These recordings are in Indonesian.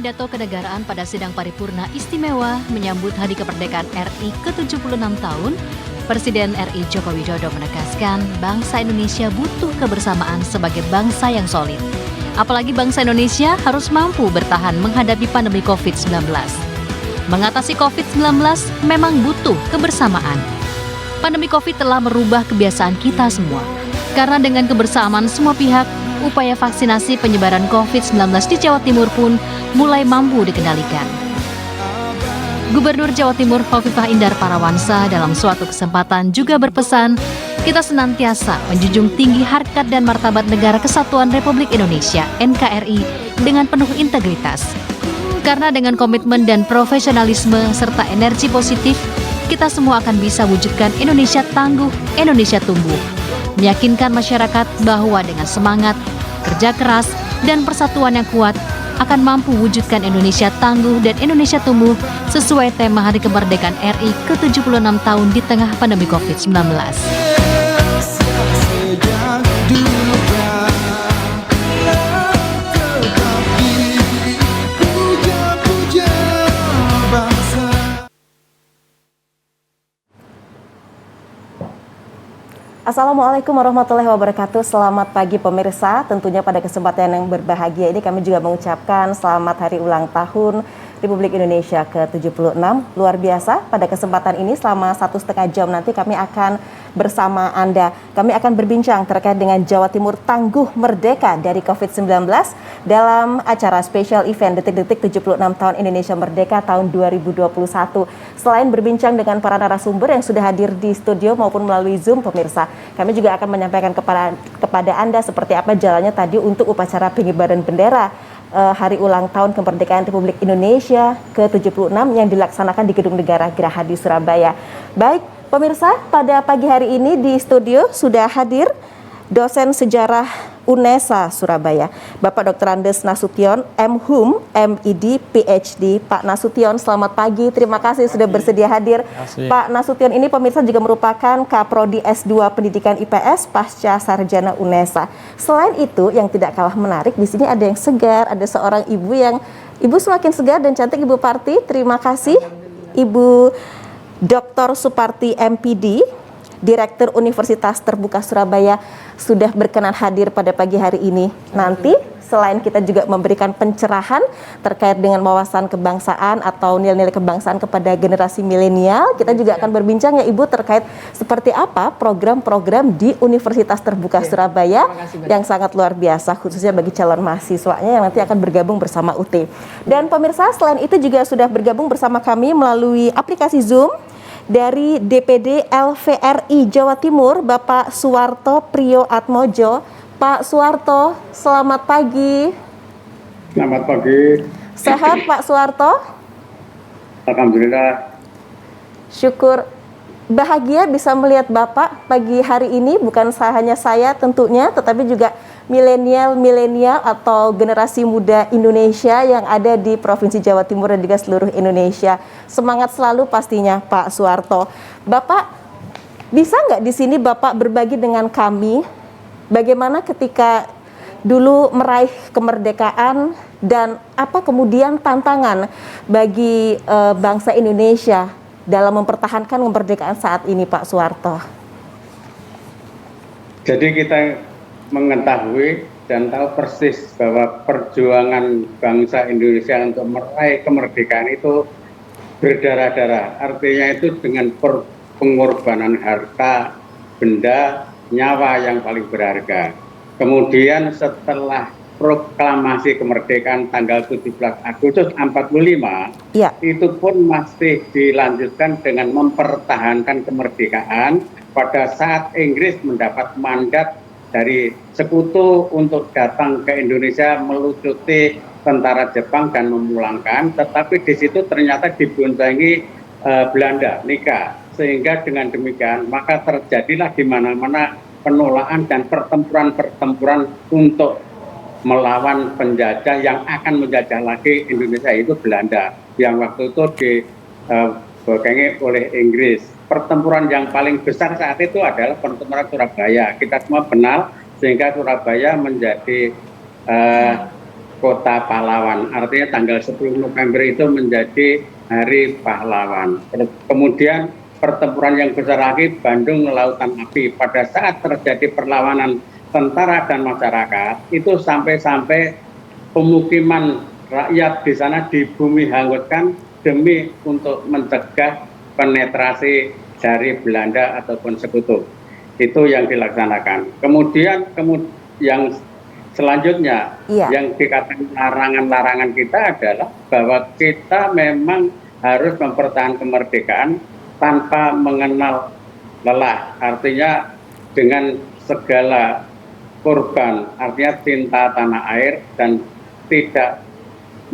pidato kenegaraan pada sidang paripurna istimewa menyambut Hari Kemerdekaan RI ke-76 tahun, Presiden RI Joko Widodo menegaskan bangsa Indonesia butuh kebersamaan sebagai bangsa yang solid. Apalagi bangsa Indonesia harus mampu bertahan menghadapi pandemi COVID-19. Mengatasi COVID-19 memang butuh kebersamaan. Pandemi COVID telah merubah kebiasaan kita semua. Karena dengan kebersamaan semua pihak, upaya vaksinasi penyebaran COVID-19 di Jawa Timur pun mulai mampu dikendalikan. Gubernur Jawa Timur Hovifah Indar Parawansa dalam suatu kesempatan juga berpesan, kita senantiasa menjunjung tinggi harkat dan martabat Negara Kesatuan Republik Indonesia (NKRI) dengan penuh integritas. Karena dengan komitmen dan profesionalisme serta energi positif, kita semua akan bisa wujudkan Indonesia tangguh, Indonesia tumbuh. Meyakinkan masyarakat bahwa dengan semangat, kerja keras, dan persatuan yang kuat akan mampu wujudkan Indonesia tangguh dan Indonesia tumbuh sesuai tema Hari Kemerdekaan RI ke-76 tahun di tengah pandemi COVID-19. Assalamualaikum warahmatullahi wabarakatuh. Selamat pagi pemirsa. Tentunya pada kesempatan yang berbahagia ini kami juga mengucapkan selamat hari ulang tahun Republik Indonesia ke-76. Luar biasa, pada kesempatan ini selama 1,5 jam nanti kami akan bersama Anda. Kami akan berbincang terkait dengan Jawa Timur tangguh merdeka dari COVID-19 dalam acara special event Detik-Detik 76 tahun Indonesia Merdeka tahun 2021. Selain berbincang dengan para narasumber yang sudah hadir di studio maupun melalui Zoom pemirsa, kami juga akan menyampaikan kepada Anda seperti apa jalannya tadi untuk upacara pengibaran bendera Hari Ulang Tahun Kemerdekaan Republik Indonesia ke-76 yang dilaksanakan di Gedung Negara Gerahadi Surabaya. Baik, pemirsa, pada pagi hari ini di studio sudah hadir dosen sejarah UNESA Surabaya, Bapak Dr. Andes Nasution, M.Hum, M.Id, PhD. Pak Nasution, selamat pagi. Terima kasih sudah bersedia hadir. Pak Nasution ini pemirsa juga merupakan Kaprodi S2 Pendidikan IPS Pasca Sarjana UNESA. Selain itu, yang tidak kalah menarik, di sini ada yang segar, ada seorang ibu semakin segar dan cantik, Ibu Parti. Terima kasih, Ibu Dr. Suparti MPD, Direktur Universitas Terbuka Surabaya, sudah berkenan hadir pada pagi hari ini. Nanti selain kita juga memberikan pencerahan terkait dengan wawasan kebangsaan atau nilai-nilai kebangsaan kepada generasi milenial, kita juga akan berbincang ya Ibu terkait seperti apa program-program di Universitas Terbuka Surabaya yang sangat luar biasa, khususnya bagi calon mahasiswanya yang nanti akan bergabung bersama UT. Dan pemirsa, selain itu juga sudah bergabung bersama kami melalui aplikasi Zoom dari DPD LVRI Jawa Timur, Bapak Suwarto Priyo Atmojo. Pak Suwarto, selamat pagi. Selamat pagi. Sehat Pak Suwarto? Alhamdulillah. Syukur. Bahagia bisa melihat Bapak pagi hari ini, bukan hanya saya tentunya, tetapi juga milenial atau generasi muda Indonesia yang ada di Provinsi Jawa Timur dan juga seluruh Indonesia. Semangat selalu pastinya Pak Suwarto. Bapak, bisa nggak di sini Bapak berbagi dengan kami bagaimana ketika dulu meraih kemerdekaan dan apa kemudian tantangan bagi bangsa Indonesia dalam mempertahankan kemerdekaan saat ini Pak Suwarto? Jadi kita mengetahui dan tahu persis bahwa perjuangan bangsa Indonesia untuk meraih kemerdekaan itu berdarah-darah. Artinya itu dengan pengorbanan harta, benda, nyawa yang paling berharga. Kemudian setelah proklamasi kemerdekaan tanggal 17 Agustus 45, itu pun masih dilanjutkan dengan mempertahankan kemerdekaan pada saat Inggris mendapat mandat dari sekutu untuk datang ke Indonesia melucuti tentara Jepang dan memulangkan, tetapi di situ ternyata diboncengi Belanda, Nika, sehingga dengan demikian maka terjadilah di mana-mana penolakan dan pertempuran untuk melawan penjajah yang akan menjajah lagi Indonesia, itu Belanda yang waktu itu dibokengi oleh Inggris. Pertempuran yang paling besar saat itu adalah pertempuran Surabaya. Kita semua kenal, sehingga Surabaya menjadi Kota Pahlawan. Artinya tanggal 10 November itu menjadi Hari Pahlawan. Kemudian pertempuran yang besar lagi, Bandung Lautan Api. Pada saat terjadi perlawanan tentara dan masyarakat, itu sampai-sampai pemukiman rakyat di sana di bumi hangutkan demi untuk mencegah penetrasi dari Belanda ataupun sekutu. Itu yang dilaksanakan. Kemudian yang selanjutnya, yang dikatakan larangan-larangan kita adalah bahwa kita memang harus mempertahankan kemerdekaan tanpa mengenal lelah. Artinya dengan segala korban, artinya cinta tanah air dan tidak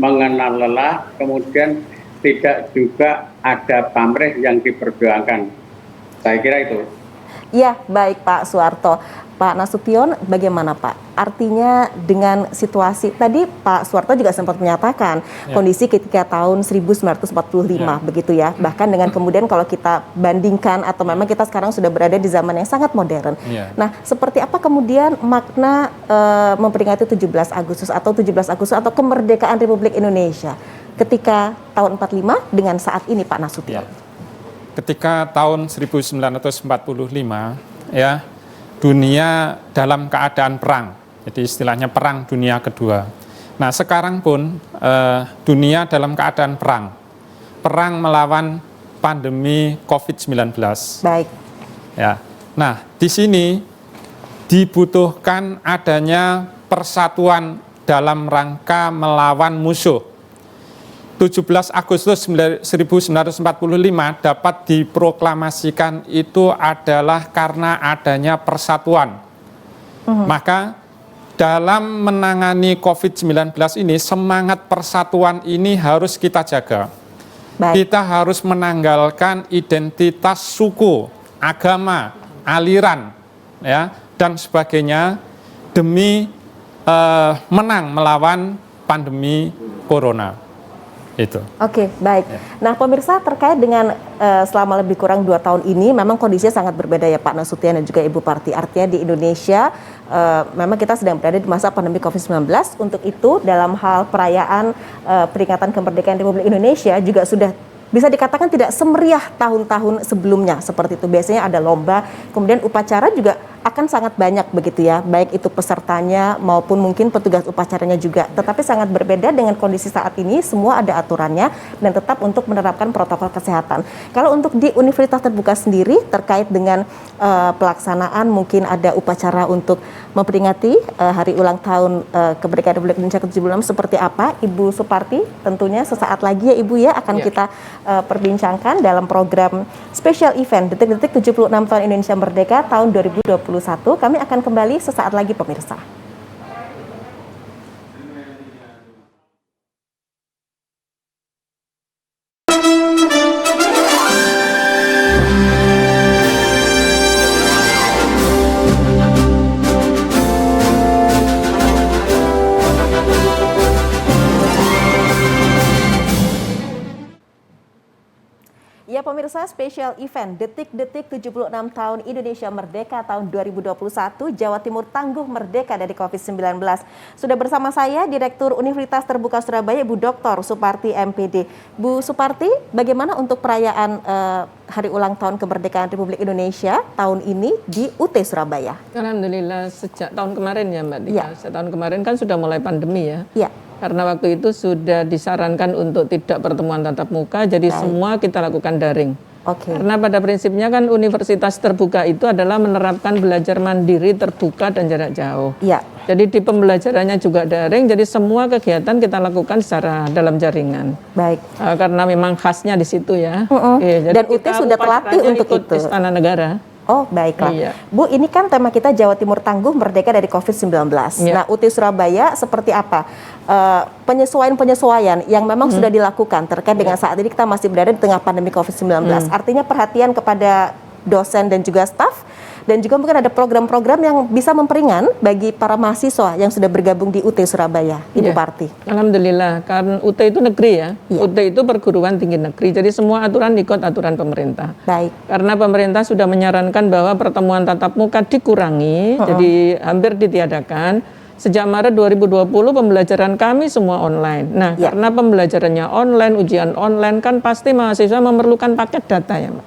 mengenal lelah, kemudian tidak juga ada pamrih yang diperjuangkan. Saya kira itu. Ya, baik Pak Suharto. Pak Nasution, bagaimana Pak? Artinya dengan situasi, tadi Pak Suharto juga sempat menyatakan kondisi ketika tahun 1945 begitu ya. Bahkan dengan kemudian kalau kita bandingkan atau memang kita sekarang sudah berada di zaman yang sangat modern. Nah, seperti apa kemudian makna memperingati 17 Agustus atau kemerdekaan Republik Indonesia ketika tahun 45 dengan saat ini Pak Nasution? Ketika tahun 1945 ya, dunia dalam keadaan perang, jadi istilahnya perang dunia kedua. Nah sekarang pun dunia dalam keadaan perang melawan pandemi COVID-19. Baik. Ya, nah di sini dibutuhkan adanya persatuan dalam rangka melawan musuh. 17 Agustus 1945 dapat diproklamasikan itu adalah karena adanya persatuan. Maka dalam menangani COVID-19 ini, semangat persatuan ini harus kita jaga. Baik. Kita harus menanggalkan identitas suku, agama, aliran, ya, dan sebagainya demi menang melawan pandemi corona. Itu. Oke, baik. Nah, pemirsa, terkait dengan selama lebih kurang 2 tahun ini, memang kondisinya sangat berbeda ya Pak Nasution dan juga Ibu Parti. Artinya di Indonesia, memang kita sedang berada di masa pandemi COVID-19. Untuk itu, dalam hal perayaan peringatan kemerdekaan Republik Indonesia juga sudah bisa dikatakan tidak semeriah tahun-tahun sebelumnya seperti itu. Biasanya ada lomba, kemudian upacara juga akan sangat banyak begitu ya, baik itu pesertanya maupun mungkin petugas upacaranya juga. Tetapi sangat berbeda dengan kondisi saat ini, semua ada aturannya dan tetap untuk menerapkan protokol kesehatan. Kalau untuk di Universitas Terbuka sendiri terkait dengan pelaksanaan, mungkin ada upacara untuk memperingati hari ulang tahun kemerdekaan Republik Indonesia ke-76 seperti apa, Ibu Suparti? Tentunya sesaat lagi ya Ibu ya akan kita perbincangkan dalam program special event Detik-Detik 76 tahun Indonesia Merdeka tahun 2021. Kami akan kembali sesaat lagi pemirsa. Ya pemirsa, special event Detik-Detik 76 tahun Indonesia Merdeka tahun 2021, Jawa Timur tangguh merdeka dari COVID-19. Sudah bersama saya Direktur Universitas Terbuka Surabaya, Bu Dr. Suparti MPD. Bu Suparti, bagaimana untuk perayaan Hari Ulang Tahun Kemerdekaan Republik Indonesia tahun ini di UT Surabaya? Alhamdulillah sejak tahun kemarin ya Mbak Dika, sejak tahun kemarin kan sudah mulai pandemi ya. Iya. Karena waktu itu sudah disarankan untuk tidak pertemuan tatap muka, jadi semua kita lakukan daring. Karena pada prinsipnya kan universitas terbuka itu adalah menerapkan belajar mandiri, terbuka dan jarak jauh. Iya. Jadi di pembelajarannya juga daring, jadi semua kegiatan kita lakukan secara dalam jaringan. Baik. Karena memang khasnya di situ ya. Jadi dan UT sudah terlatih untuk itu. Istana Negara. Oh baiklah, iya. Bu ini kan tema kita Jawa Timur tangguh merdeka dari COVID-19. Nah UT Surabaya seperti apa penyesuaian-penyesuaian yang memang sudah dilakukan terkait dengan saat ini kita masih berada di tengah pandemi COVID-19. Artinya perhatian kepada dosen dan juga staf dan juga mungkin ada program-program yang bisa memperingan bagi para mahasiswa yang sudah bergabung di UT Surabaya, Ibu Parti. Alhamdulillah, kan UT itu negeri ya. UT itu perguruan tinggi negeri, jadi semua aturan ikut aturan pemerintah. Baik. Karena pemerintah sudah menyarankan bahwa pertemuan tatap muka dikurangi, jadi hampir ditiadakan, sejak Maret 2020 pembelajaran kami semua online. Nah, karena pembelajarannya online, ujian online, kan pasti mahasiswa memerlukan paket data ya, Mbak.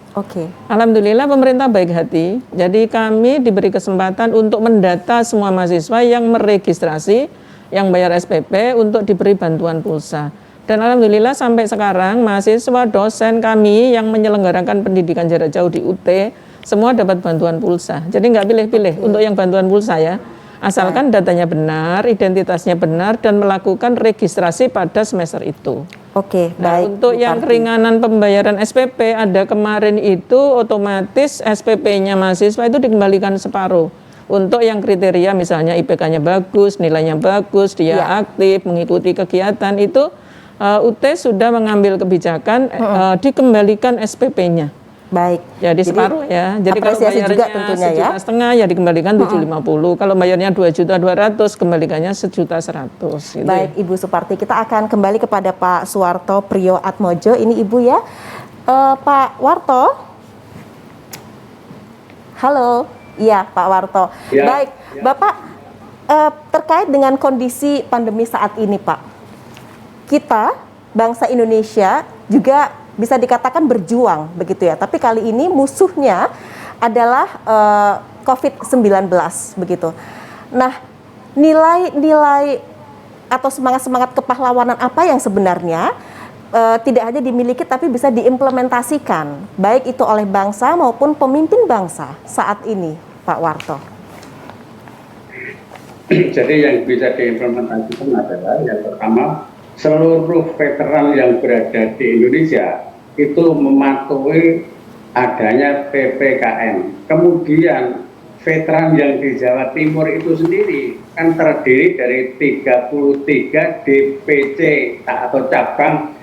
Alhamdulillah pemerintah baik hati. Jadi kami diberi kesempatan untuk mendata semua mahasiswa yang meregistrasi, yang bayar SPP untuk diberi bantuan pulsa. Dan alhamdulillah sampai sekarang mahasiswa dosen kami yang menyelenggarakan pendidikan jarak jauh di UT semua dapat bantuan pulsa. Jadi nggak pilih-pilih untuk yang bantuan pulsa ya. Asalkan datanya benar, identitasnya benar, dan melakukan registrasi pada semester itu. Nah, baik. Untuk yang keringanan pembayaran SPP, ada kemarin itu otomatis SPP-nya mahasiswa itu dikembalikan separuh. Untuk yang kriteria misalnya IPK-nya bagus, nilainya bagus, dia aktif, mengikuti kegiatan, itu UT sudah mengambil kebijakan dikembalikan SPP-nya. Baik. Jadi separuh ya. Jadi kalau bayarnya Rp1,5 juta ya dikembalikan Rp750. Kalau bayarnya Rp2.200.000 kembalikannya Rp1.100.000. Gitu. Baik, Ibu Suparti. Kita akan kembali kepada Pak Suwarto Priyo Atmojo. Ini Ibu ya. Pak Warto. Halo. Iya, Pak Warto. Ya. Baik, Bapak terkait dengan kondisi pandemi saat ini, Pak. Kita bangsa Indonesia juga bisa dikatakan berjuang begitu ya, tapi kali ini musuhnya adalah COVID-19 begitu. Nah, nilai-nilai atau semangat-semangat kepahlawanan apa yang sebenarnya tidak hanya dimiliki tapi bisa diimplementasikan baik itu oleh bangsa maupun pemimpin bangsa saat ini, Pak Warto? Jadi yang bisa diimplementasikan adalah yang pertama, seluruh veteran yang berada di Indonesia itu mematuhi adanya PPKM. Kemudian veteran yang di Jawa Timur itu sendiri kan terdiri dari 33 DPC atau cabang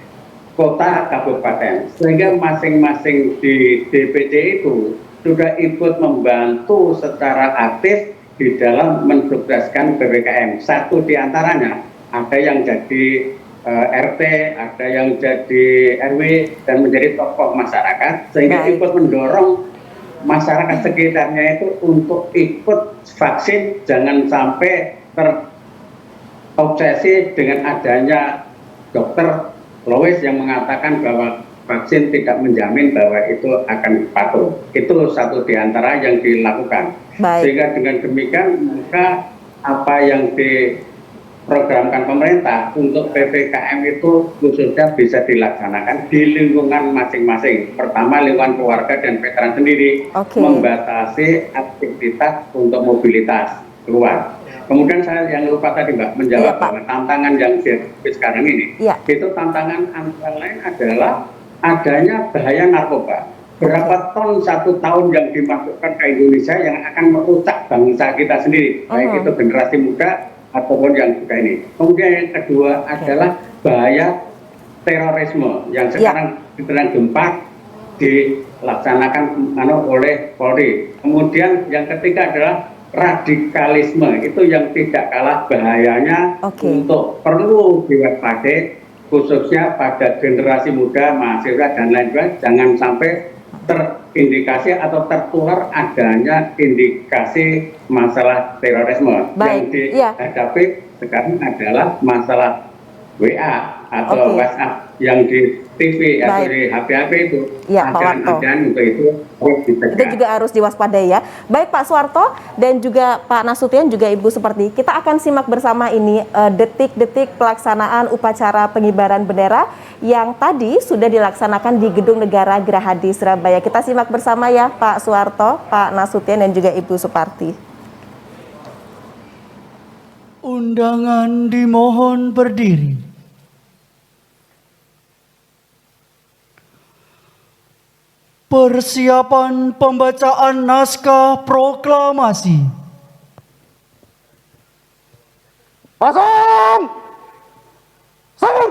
kota kabupaten. Sehingga masing-masing di DPC itu sudah ikut membantu secara aktif di dalam mensukseskan PPKM. Satu di antaranya ada yang jadi RT, ada yang jadi RW dan menjadi tokoh masyarakat sehingga ikut mendorong masyarakat sekitarnya itu untuk ikut vaksin, jangan sampai terobsesi dengan adanya dokter Lois yang mengatakan bahwa vaksin tidak menjamin bahwa itu akan patuh. Itu satu di antara yang dilakukan. Sehingga dengan demikian maka apa yang diprogramkan pemerintah untuk PPKM itu khususnya bisa dilaksanakan di lingkungan masing-masing. Pertama lingkungan keluarga dan veteran sendiri membatasi aktivitas untuk mobilitas keluar. Kemudian saya yang lupa tadi Mbak menjawab bahwa tantangan yang dihadapi sekarang ini itu tantangan antara lain adalah adanya bahaya narkoba. Berapa ton satu tahun yang dimasukkan ke Indonesia yang akan merusak bangsa kita sendiri, baik itu generasi muda ataupun yang juga ini. Kemudian yang kedua adalah bahaya terorisme yang sekarang sedang gencar dilaksanakan oleh Polri. Kemudian yang ketiga adalah radikalisme, itu yang tidak kalah bahayanya untuk perlu diwaspadai khususnya pada generasi muda, mahasiswa dan lain-lain, jangan sampai terindikasi atau tertular adanya indikasi masalah terorisme. Yang dihadapi sekarang adalah masalah WA atau WhatsApp yang di TV atau di HP-HP itu. Ajaran-ajaran untuk itu juga harus diwaspadai ya. Baik Pak Suwarto dan juga Pak Nasution juga Ibu Suparti, kita akan simak bersama ini detik-detik pelaksanaan upacara pengibaran bendera yang tadi sudah dilaksanakan di Gedung Negara Gerahadi Surabaya. Kita simak bersama ya Pak Suwarto, Pak Nasution dan juga Ibu Suparti. Undangan dimohon berdiri. Persiapan pembacaan naskah proklamasi. Pasang! Sahur!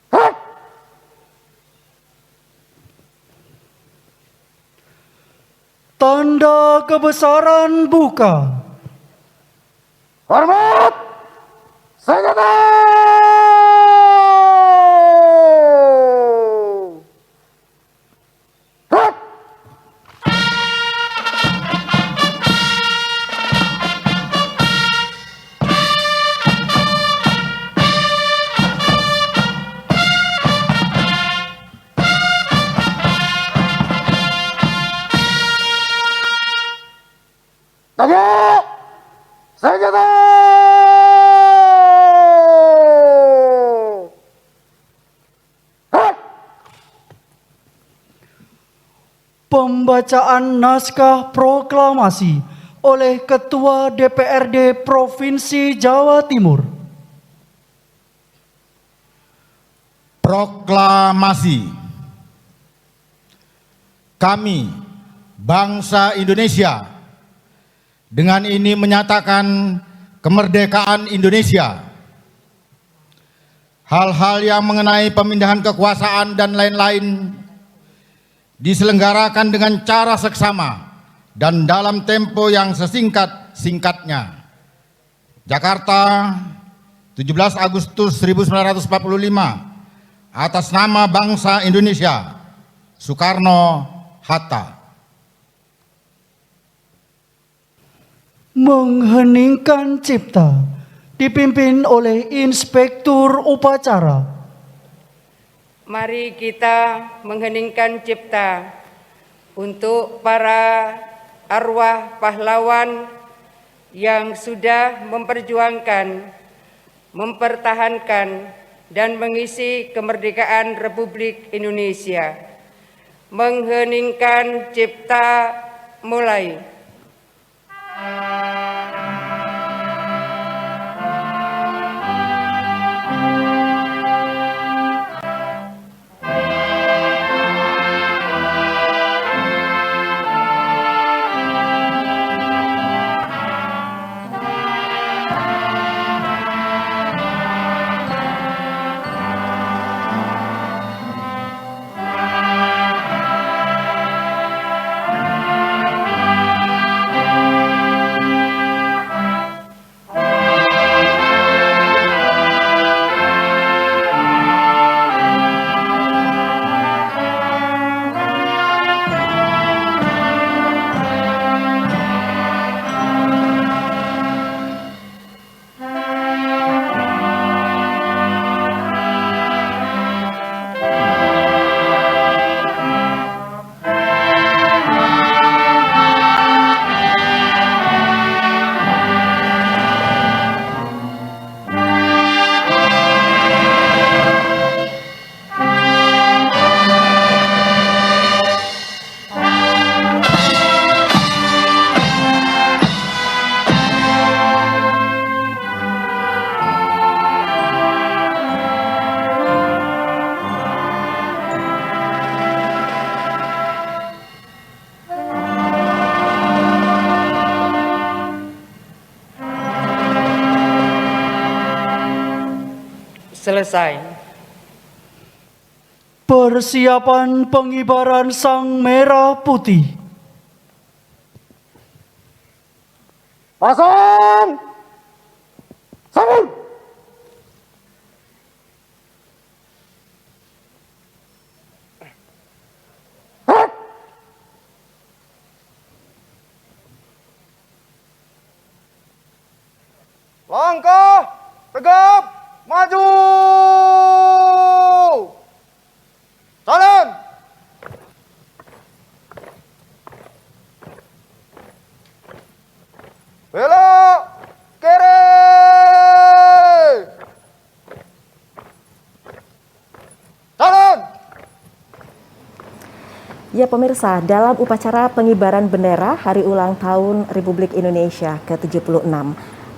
Hah! Tanda kebesaran buka. Hormat! Senjata! Hah! Pembacaan naskah proklamasi oleh Ketua DPRD Provinsi Jawa Timur. Proklamasi. Kami, bangsa Indonesia, dengan ini menyatakan kemerdekaan Indonesia. Hal-hal yang mengenai pemindahan kekuasaan dan lain-lain diselenggarakan dengan cara seksama dan dalam tempo yang sesingkat-singkatnya. Jakarta, 17 Agustus 1945, atas nama bangsa Indonesia, Soekarno-Hatta. Mengheningkan cipta dipimpin oleh Inspektur Upacara. Mari kita mengheningkan cipta untuk para arwah pahlawan yang sudah memperjuangkan, mempertahankan, dan mengisi kemerdekaan Republik Indonesia. Mengheningkan cipta mulai. Selesai. Persiapan pengibaran sang merah putih. Pasang! Sambung! Hek! Langkah tegap maju! Jalan! Belok kiri! Jalan! Ya pemirsa, dalam upacara pengibaran bendera Hari Ulang Tahun Republik Indonesia ke-76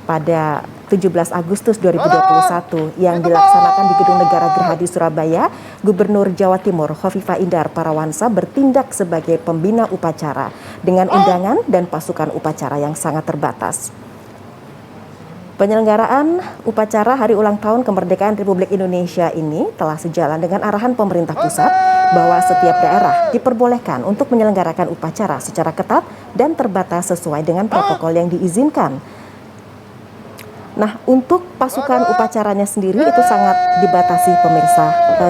pada 17 Agustus 2021 yang dilaksanakan di Gedung Negara Gerahadi Surabaya, Gubernur Jawa Timur Khofifah Indar Parawansa bertindak sebagai pembina upacara dengan undangan dan pasukan upacara yang sangat terbatas. Penyelenggaraan upacara Hari Ulang Tahun Kemerdekaan Republik Indonesia ini telah sejalan dengan arahan pemerintah pusat bahwa setiap daerah diperbolehkan untuk menyelenggarakan upacara secara ketat dan terbatas sesuai dengan protokol yang diizinkan. Nah, untuk pasukan upacaranya sendiri itu sangat dibatasi pemirsa.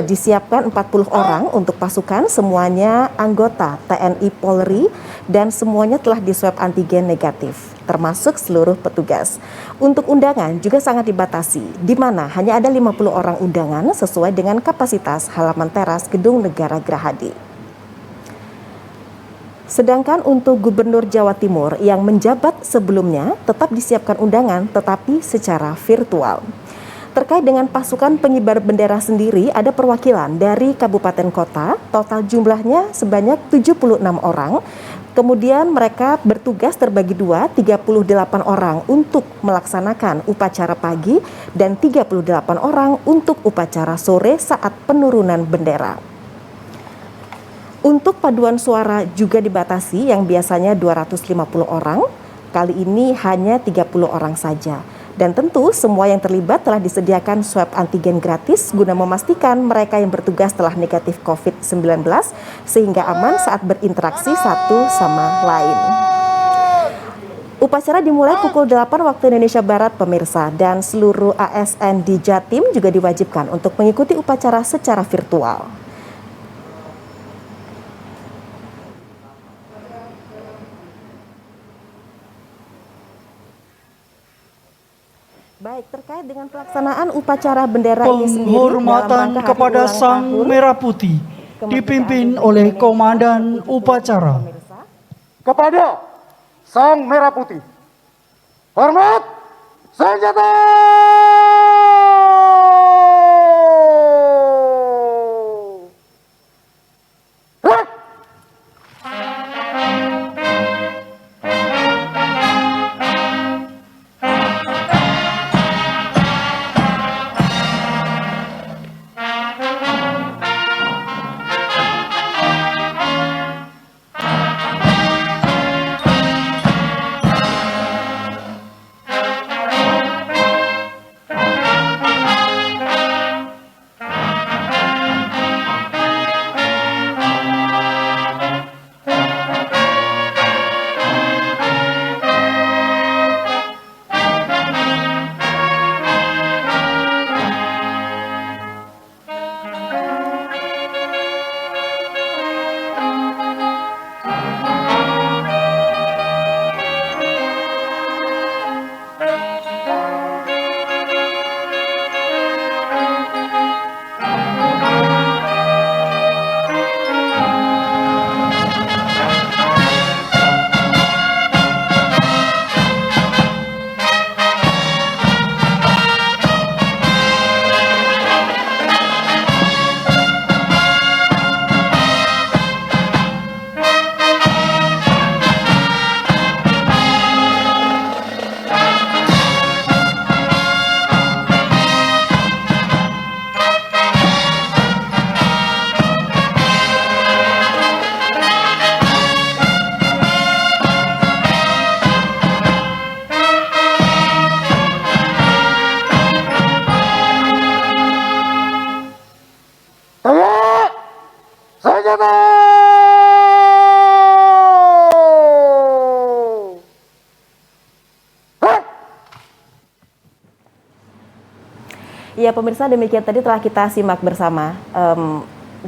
Disiapkan 40 orang untuk pasukan, semuanya anggota TNI Polri dan semuanya telah diswab antigen negatif, termasuk seluruh petugas. Untuk undangan juga sangat dibatasi, di mana hanya ada 50 orang undangan sesuai dengan kapasitas halaman teras Gedung Negara Gerahadi. Sedangkan untuk Gubernur Jawa Timur yang menjabat sebelumnya tetap disiapkan undangan tetapi secara virtual. Terkait dengan pasukan pengibar bendera sendiri, ada perwakilan dari kabupaten kota, total jumlahnya sebanyak 76 orang. Kemudian mereka bertugas terbagi dua, 38 orang untuk melaksanakan upacara pagi dan 38 orang untuk upacara sore saat penurunan bendera. Untuk paduan suara juga dibatasi yang biasanya 250 orang, kali ini hanya 30 orang saja. Dan tentu semua yang terlibat telah disediakan swab antigen gratis guna memastikan mereka yang bertugas telah negatif COVID-19 sehingga aman saat berinteraksi satu sama lain. Upacara dimulai pukul 8 waktu Indonesia Barat pemirsa, dan seluruh ASN di Jatim juga diwajibkan untuk mengikuti upacara secara virtual. Baik, terkait dengan pelaksanaan upacara bendera ini sendiri, penghormatan kepada Sang Merah Putih dipimpin oleh Komandan Upacara. Kepada Sang Merah Putih. Hormat senjata! Ya pemirsa, demikian tadi telah kita simak bersama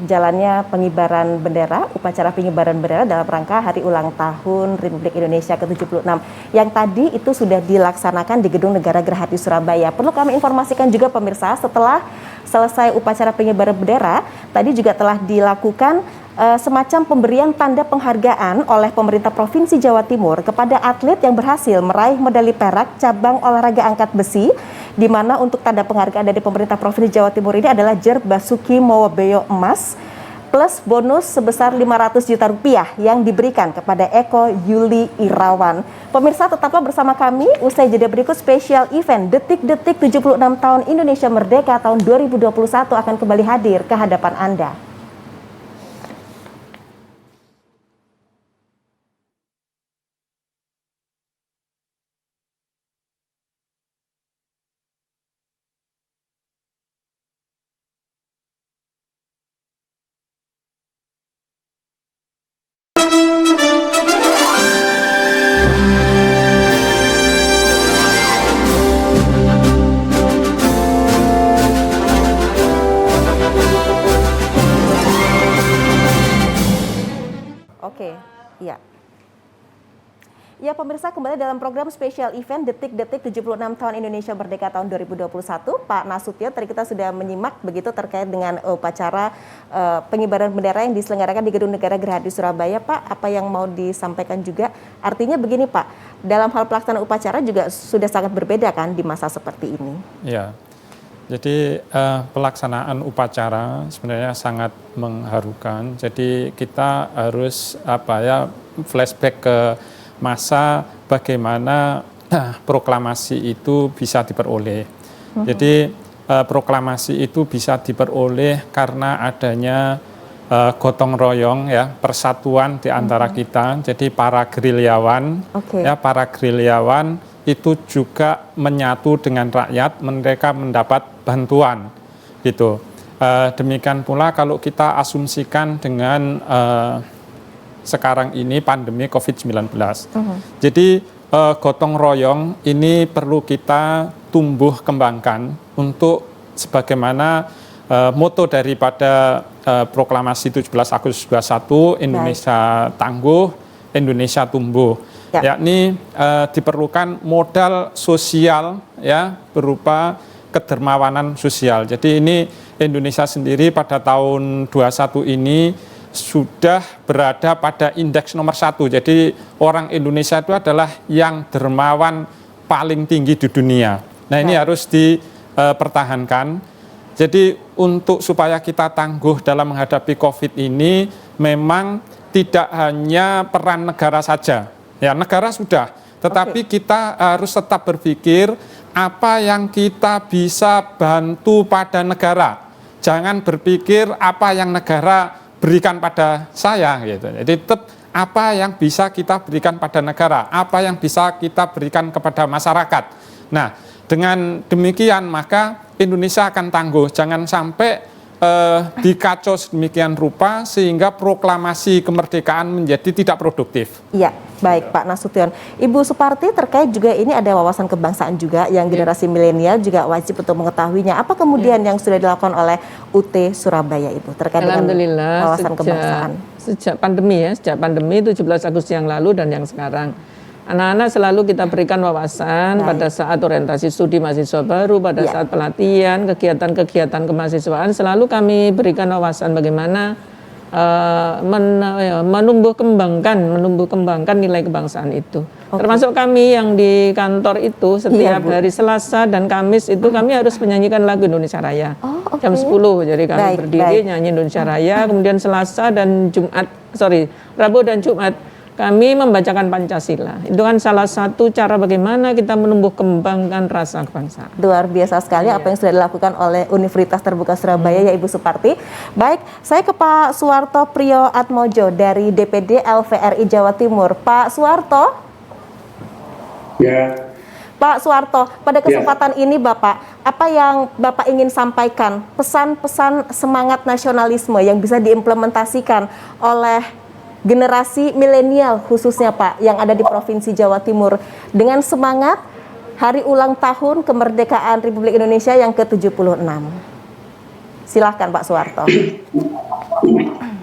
jalannya pengibaran bendera, upacara pengibaran bendera dalam rangka Hari Ulang Tahun Republik Indonesia ke-76 yang tadi itu sudah dilaksanakan di Gedung Negara Gerahadi Surabaya. Perlu kami informasikan juga pemirsa, setelah selesai upacara pengibaran bendera, tadi juga telah dilakukan semacam pemberian tanda penghargaan oleh pemerintah Provinsi Jawa Timur kepada atlet yang berhasil meraih medali perak cabang olahraga angkat besi, di mana untuk tanda penghargaan dari pemerintah Provinsi Jawa Timur ini adalah Jer Basuki Mowabeyo emas plus bonus sebesar 500 juta rupiah yang diberikan kepada Eko Yuli Irawan. Pemirsa, tetaplah bersama kami, usai jeda berikut spesial event Detik-Detik 76 tahun Indonesia Merdeka tahun 2021 akan kembali hadir ke hadapan Anda. Ya pemirsa, kembali dalam program spesial event Detik-Detik 76 tahun Indonesia Merdeka tahun 2021. Pak Nasution, tadi kita sudah menyimak begitu terkait dengan upacara pengibaran bendera yang diselenggarakan di Gedung Negara Gerahadi Surabaya. Pak, apa yang mau disampaikan juga? Artinya begini Pak, dalam hal pelaksanaan upacara juga sudah sangat berbeda kan di masa seperti ini? Ya, Jadi pelaksanaan upacara sebenarnya sangat mengharukan. Jadi kita harus flashback ke masa bagaimana proklamasi itu bisa diperoleh. Jadi proklamasi itu bisa diperoleh karena adanya gotong royong ya, persatuan di antara kita. Jadi para gerilyawan para gerilyawan itu juga menyatu dengan rakyat, mereka mendapat bantuan gitu. Demikian pula kalau kita asumsikan dengan sekarang ini pandemi COVID-19. Jadi gotong royong ini perlu kita tumbuh kembangkan untuk sebagaimana moto daripada proklamasi 17 Agustus 21, Indonesia tangguh, Indonesia tumbuh. Yakni diperlukan modal sosial ya, berupa kedermawanan sosial. Jadi ini Indonesia sendiri pada tahun 21 ini sudah berada pada indeks nomor 1. Jadi orang Indonesia itu adalah yang dermawan paling tinggi di dunia. Nah ini harus dipertahankan. Jadi untuk supaya kita tangguh dalam menghadapi COVID ini memang tidak hanya peran negara saja. Ya, negara sudah, tetapi kita harus tetap berpikir apa yang kita bisa bantu pada negara. Jangan berpikir apa yang negara berikan pada saya gitu. Jadi tetap apa yang bisa kita berikan pada negara, apa yang bisa kita berikan kepada masyarakat. Nah, dengan demikian maka Indonesia akan tangguh. Jangan sampai dikacau sedemikian rupa sehingga proklamasi kemerdekaan menjadi tidak produktif. Iya, baik Pak Nasution. Ibu Suparti, terkait juga ini ada wawasan kebangsaan juga yang generasi milenial juga wajib untuk mengetahuinya. Apa kemudian yang sudah dilakukan oleh UT Surabaya Ibu terkait dengan wawasan kebangsaan? Sejak pandemi 17 Agustus yang lalu dan yang sekarang. Anak-anak selalu kita berikan wawasan pada saat orientasi studi mahasiswa baru, pada saat pelatihan, kegiatan-kegiatan kemahasiswaan, selalu kami berikan wawasan bagaimana menumbuh kembangkan nilai kebangsaan itu. Termasuk kami yang di kantor itu setiap hari Selasa dan Kamis itu kami harus menyanyikan lagu Indonesia Raya. Jam 10, jadi kami berdiri nyanyi Indonesia Raya, kemudian Selasa dan Rabu dan Jumat kami membacakan Pancasila. Itu kan salah satu cara bagaimana kita menumbuh kembangkan rasa kebangsaan. Luar biasa sekali apa yang sudah dilakukan oleh Universitas Terbuka Surabaya ya Ibu Suparti. Baik, saya ke Pak Suwarto Priyo Atmojo dari DPD LVRI Jawa Timur. Pak Suwarto? Ya. Pak Suwarto, pada kesempatan ini Bapak, apa yang Bapak ingin sampaikan? Pesan-pesan semangat nasionalisme yang bisa diimplementasikan oleh generasi milenial khususnya Pak yang ada di Provinsi Jawa Timur dengan semangat hari ulang tahun kemerdekaan Republik Indonesia yang ke-76. Silahkan Pak Suwarto.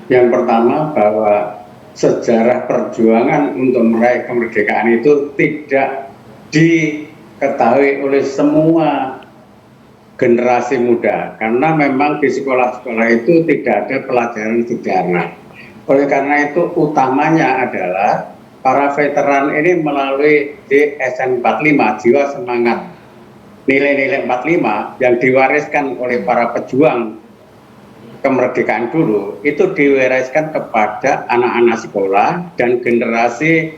Yang pertama bahwa sejarah perjuangan untuk meraih kemerdekaan itu tidak diketahui oleh semua generasi muda karena memang di sekolah-sekolah itu tidak ada pelajaran sejarah. Oleh karena itu utamanya adalah para veteran ini melalui DSN 45, Jiwa Semangat nilai-nilai 45 yang diwariskan oleh para pejuang kemerdekaan dulu, itu diwariskan kepada anak-anak sekolah dan generasi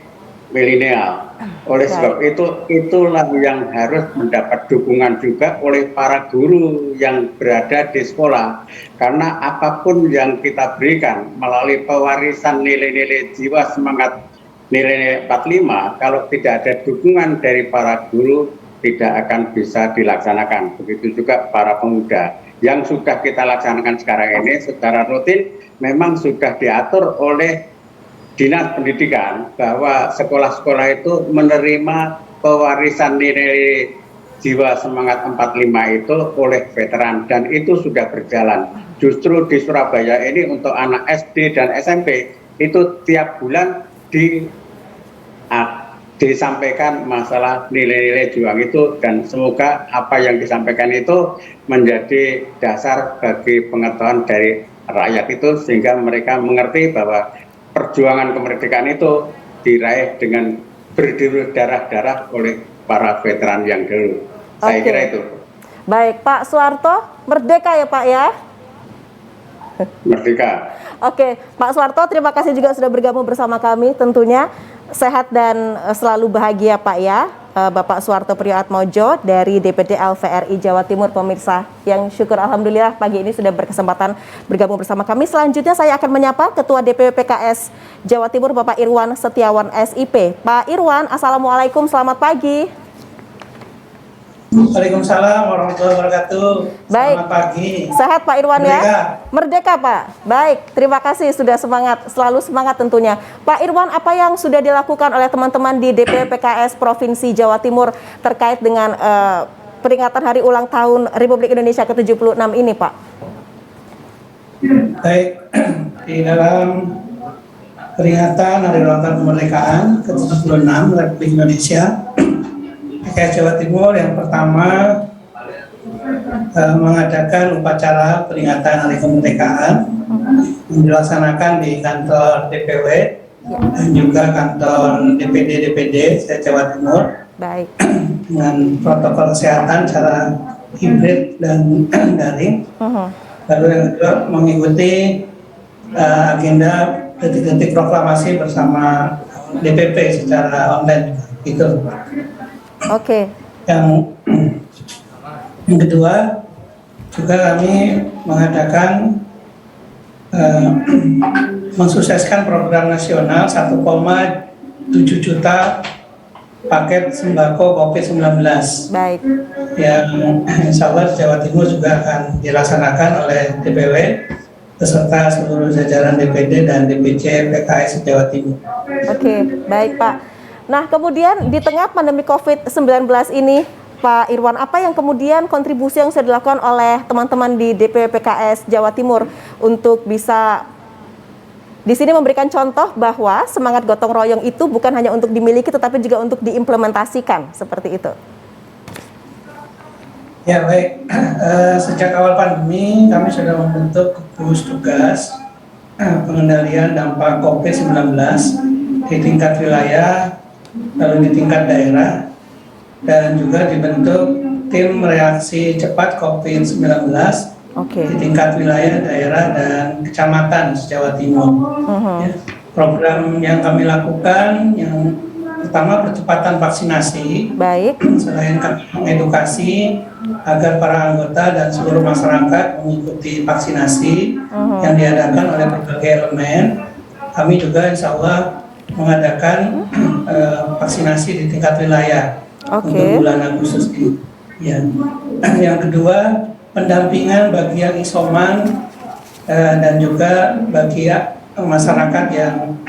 milenial. Oleh sebab itu, itulah yang harus mendapat dukungan juga oleh para guru yang berada di sekolah. Karena apapun yang kita berikan melalui pewarisan nilai-nilai jiwa semangat nilai-nilai 45, kalau tidak ada dukungan dari para guru, tidak akan bisa dilaksanakan. Begitu juga para pemuda. Yang sudah kita laksanakan sekarang ini secara rutin, memang sudah diatur oleh Dinas Pendidikan bahwa sekolah-sekolah itu menerima pewarisan nilai jiwa semangat 45 itu oleh veteran dan itu sudah berjalan. Justru di Surabaya ini untuk anak SD dan SMP itu tiap bulan disampaikan masalah nilai-nilai juang itu dan semoga apa yang disampaikan itu menjadi dasar bagi pengetahuan dari rakyat itu sehingga mereka mengerti bahwa perjuangan kemerdekaan itu diraih dengan berdarah-darah oleh para veteran yang dulu. Saya kira itu. Baik, Pak Soeharto, merdeka ya Pak ya? Merdeka. Oke, Pak Soeharto, terima kasih juga sudah bergabung bersama kami tentunya. Sehat dan selalu bahagia Pak ya. Bapak Soeharto Priyoatmojo dari DPD LVRI Jawa Timur, pemirsa yang syukur alhamdulillah pagi ini sudah berkesempatan bergabung bersama kami. Selanjutnya saya akan menyapa Ketua DPW PKS Jawa Timur Bapak Irwan Setiawan SIP. Pak Irwan, Assalamualaikum, selamat pagi. Waalaikumsalam warahmatullahi wabarakatuh. Baik. Selamat pagi. Sehat Pak Irwan Merdeka. ya? Merdeka Pak. Baik, terima kasih sudah semangat, selalu semangat tentunya. Pak Irwan, apa yang sudah dilakukan oleh teman-teman di DPW PKS Provinsi Jawa Timur terkait dengan peringatan hari ulang tahun Republik Indonesia ke-76 ini Pak? Baik, di dalam peringatan hari ulang tahun kemerdekaan ke-76 Republik Indonesia, PKS Jawa Timur yang pertama mengadakan upacara peringatan hari kemerdekaan yang dilaksanakan di kantor DPW dan juga kantor DPD Jawa Timur. Baik. Dengan protokol kesehatan secara hibrid dan daring. Lalu yang kedua mengikuti agenda detik-detik proklamasi bersama DPP secara online gitu. Oke. Yang kedua juga kami mengadakan mensukseskan program nasional 1,7 juta paket sembako COVID-19. Baik. Yang insya Allah Jawa Timur juga akan dilaksanakan oleh DPW beserta seluruh jajaran DPD dan DPC PKS Jawa Timur. Oke, baik Pak. Nah, kemudian di tengah pandemi COVID-19 ini, Pak Irwan, apa yang kemudian kontribusi yang sudah dilakukan oleh teman-teman di DPW PKS Jawa Timur untuk bisa di sini memberikan contoh bahwa semangat gotong royong itu bukan hanya untuk dimiliki tetapi juga untuk diimplementasikan, seperti itu? Ya baik, sejak awal pandemi kami sudah membentuk gugus tugas pengendalian dampak COVID-19 di tingkat wilayah, lalu di tingkat daerah, dan juga dibentuk tim reaksi cepat COVID-19 di tingkat wilayah, daerah, dan kecamatan Jawa Timur. Ya, program yang kami lakukan yang pertama percepatan vaksinasi. Baik. Selain kami mengedukasi agar para anggota dan seluruh masyarakat mengikuti vaksinasi yang diadakan oleh berbagai elemen, kami juga insya Allah mengadakan vaksinasi di tingkat wilayah untuk bulan Agustus ini. Ya. Yang kedua, pendampingan bagi yang isoman dan juga bagi masyarakat yang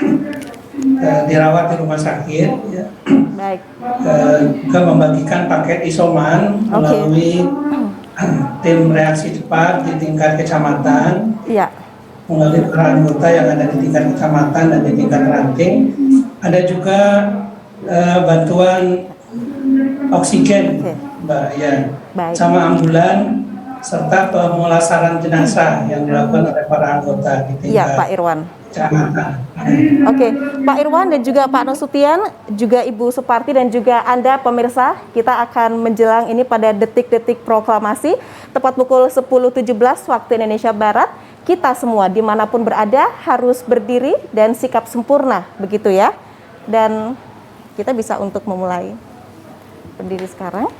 dirawat di rumah sakit. Ya. Baik. Juga membagikan paket isoman melalui tim reaksi cepat di tingkat kecamatan. Iya. Melalui para anggota yang ada di tingkat kecamatan dan di tingkat ranting. Ada juga bantuan oksigen, Mbak, ya, sama ambulan serta pemulasaran jenazah yang dilakukan oleh para anggota di tingkat Pak Irwan. kecamatan. Oke, Pak Irwan dan juga Pak Nasution, juga Ibu Suparti dan juga Anda pemirsa, kita akan menjelang ini pada detik-detik proklamasi, tepat pukul 10.17 waktu Indonesia Barat. Kita semua dimanapun berada harus berdiri dan sikap sempurna, begitu ya. Dan kita bisa untuk memulai berdiri sekarang,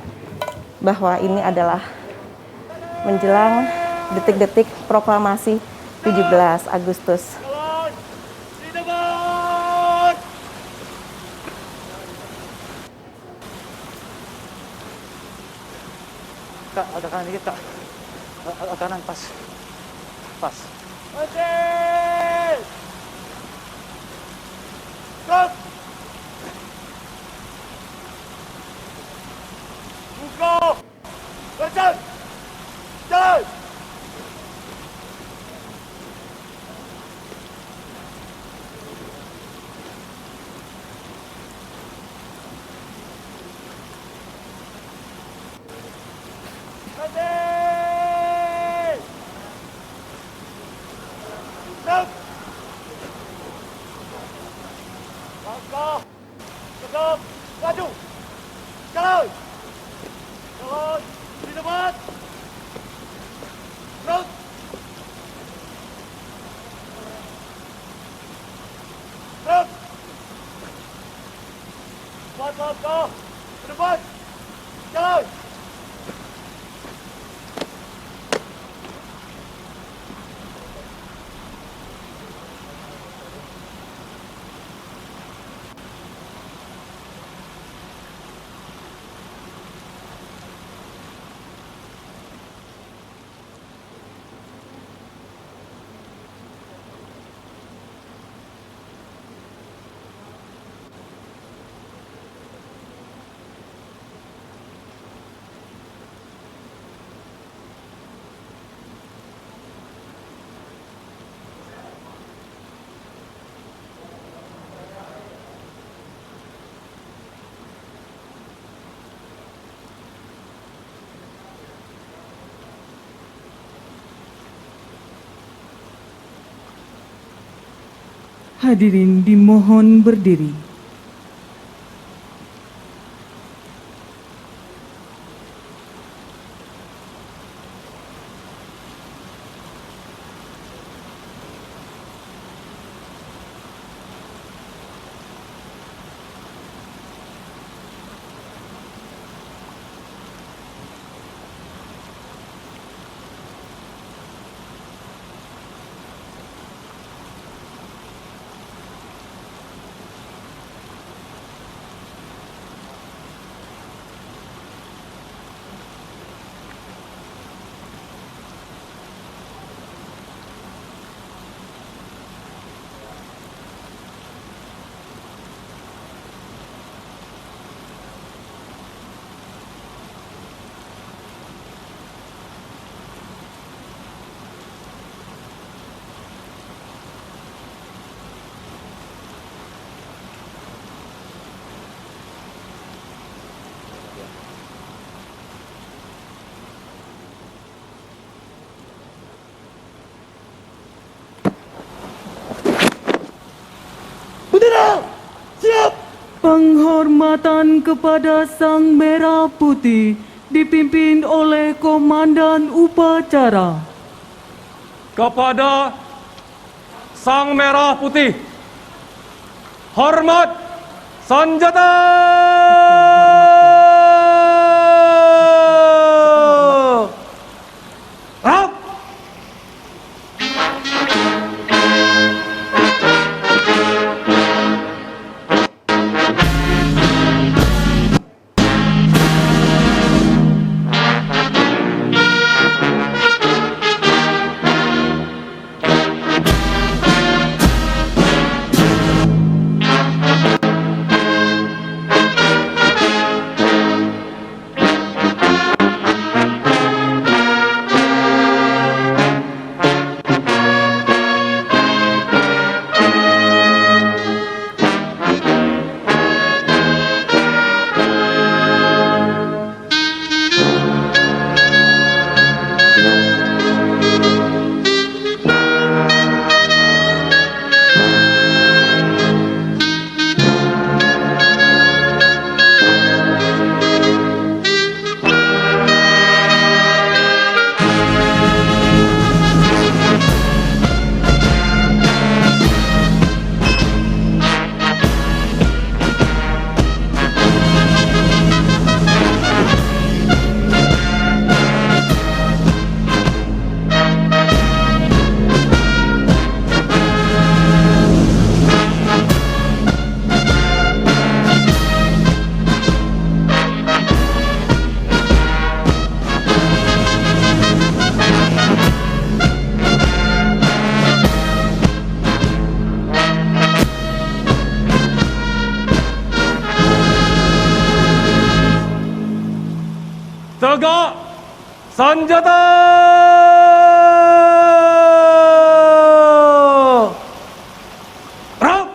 bahwa ini adalah menjelang detik-detik proklamasi 17 Agustus. Kak, ada kanan dikit, Kak. Ada kanan, pas. Pas. Oke! Stop! Buka! Berjalan! Jalan! Kau. Ke depan. Jalan. Hadirin dimohon berdiri. Penghormatan kepada Sang Merah Putih dipimpin oleh Komandan Upacara. Kepada Sang Merah Putih, hormat senjata! Rap! Tegak senjata! Rap!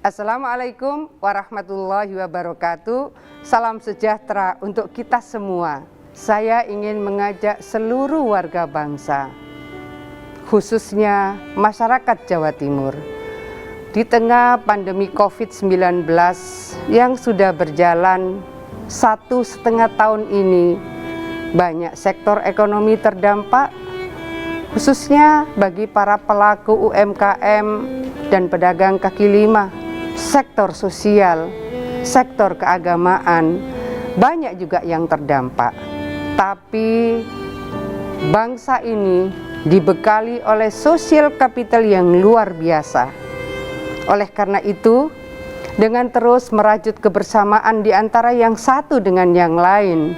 Assalamualaikum warahmatullahi wabarakatuh. Salam sejahtera untuk kita semua. saya ingin mengajak seluruh warga bangsa, khususnya masyarakat Jawa Timur, di tengah pandemi COVID-19 yang sudah berjalan 1,5 tahun ini, banyak sektor ekonomi terdampak, khususnya bagi para pelaku UMKM dan pedagang kaki lima, sektor sosial, sektor keagamaan, banyak juga yang terdampak. Tapi bangsa ini dibekali oleh social capital yang luar biasa. Oleh karena itu, dengan terus merajut kebersamaan di antara yang satu dengan yang lain,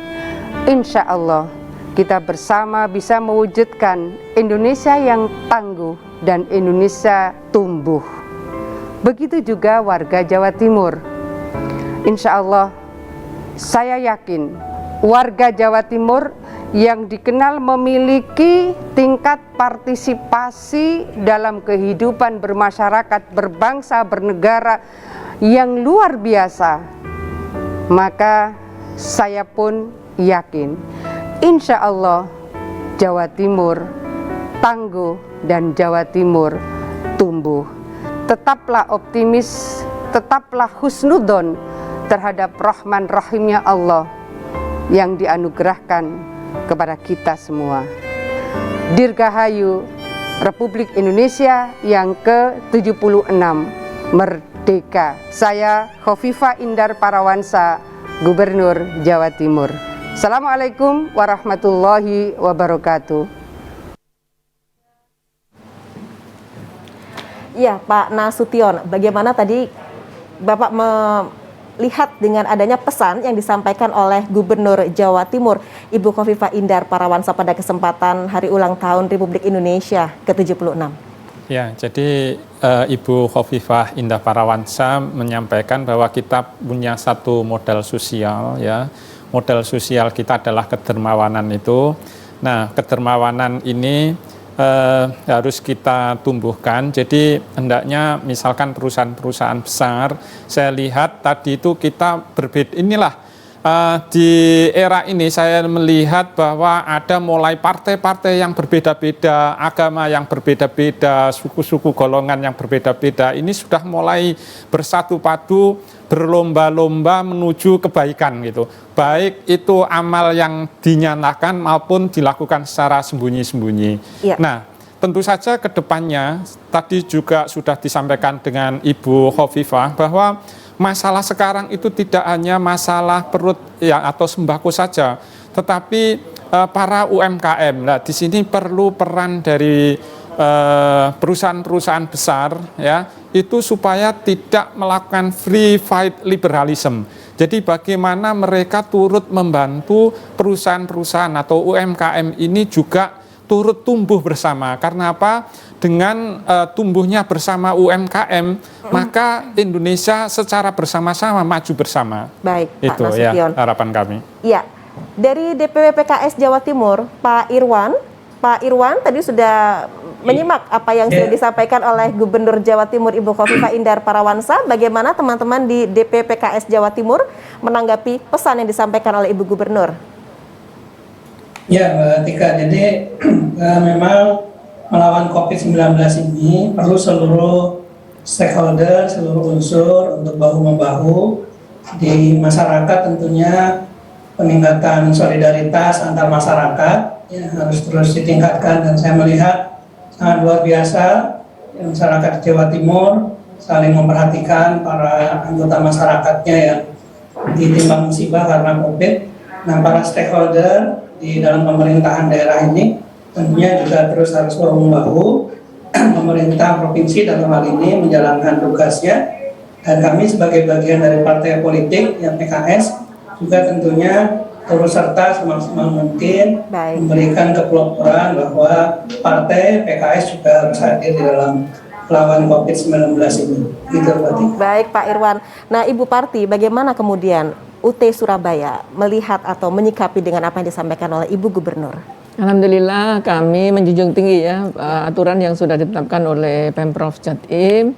insya Allah kita bersama bisa mewujudkan Indonesia yang tangguh dan Indonesia tumbuh. Begitu juga warga Jawa Timur. Insya Allah, saya yakin warga Jawa Timur yang dikenal memiliki tingkat partisipasi dalam kehidupan bermasyarakat, berbangsa, bernegara yang luar biasa, maka saya pun yakin insya Allah Jawa Timur tangguh dan Jawa Timur tumbuh. Tetaplah optimis, tetaplah husnudon terhadap Rahman Rahimnya Allah yang dianugerahkan kepada kita semua. Dirgahayu Republik Indonesia yang ke-76 merdeka. Saya Khofifah Indar Parawansa, Gubernur Jawa Timur. Assalamualaikum warahmatullahi wabarakatuh. Ya, Pak Nasution, bagaimana tadi Bapak melihat dengan adanya pesan yang disampaikan oleh Gubernur Jawa Timur, Ibu Khofifah Indar Parawansa pada kesempatan Hari Ulang Tahun Republik Indonesia ke-76? Ya, jadi Ibu Khofifah Indar Parawansa menyampaikan bahwa kita punya satu modal sosial, ya. Modal sosial kita adalah kedermawanan itu. Nah, kedermawanan ini harus kita tumbuhkan. Jadi hendaknya misalkan perusahaan-perusahaan besar, saya lihat tadi itu kita berbeda. Inilah di era ini saya melihat bahwa ada mulai partai-partai yang berbeda-beda, agama yang berbeda-beda, suku-suku golongan yang berbeda-beda. Ini sudah mulai bersatu padu, berlomba-lomba menuju kebaikan gitu. Baik itu amal yang dinyatakan maupun dilakukan secara sembunyi-sembunyi. Ya. Nah, tentu saja ke depannya tadi juga sudah disampaikan dengan Ibu Khofifah bahwa masalah sekarang itu tidak hanya masalah perut ya atau sembako saja, tetapi para UMKM. Nah, di sini perlu peran dari perusahaan-perusahaan besar ya, itu supaya tidak melakukan free fight liberalism. Jadi bagaimana mereka turut membantu perusahaan-perusahaan atau UMKM ini juga turut tumbuh bersama. Karena apa? Dengan tumbuhnya bersama UMKM, maka Indonesia secara bersama-sama maju bersama. Baik, Pak itu Nasution. Ya harapan kami. Ya, dari DPW PKS Jawa Timur, Pak Irwan tadi sudah menyimak apa yang sudah disampaikan oleh Gubernur Jawa Timur Ibu Khofifah Indar Parawansa. Bagaimana teman-teman di DP PKS Jawa Timur menanggapi pesan yang disampaikan oleh Ibu Gubernur? Ya, Mbak Tika, jadi memang melawan COVID-19 ini perlu seluruh stakeholder, seluruh unsur untuk bahu-membahu di masyarakat. Tentunya peningkatan solidaritas antar masyarakat ya, harus terus ditingkatkan, dan saya melihat sangat luar biasa masyarakat Jawa Timur saling memperhatikan para anggota masyarakatnya yang ditimbang musibah karena COVID. Nah, para stakeholder di dalam pemerintahan daerah ini tentunya juga terus harus bahu-membahu. Pemerintah provinsi dalam hal ini menjalankan tugasnya, dan kami sebagai bagian dari partai politik yang PKS juga tentunya turut serta semaksimal mungkin memberikan kepeloporan bahwa partai PKS juga harus hadir di dalam melawan COVID-19 ini. Gitu, Baik, Pak Irwan. Nah, Ibu Parti, bagaimana kemudian UT Surabaya melihat atau menyikapi dengan apa yang disampaikan oleh Ibu Gubernur? Alhamdulillah kami menjunjung tinggi ya aturan yang sudah ditetapkan oleh Pemprov Jatim.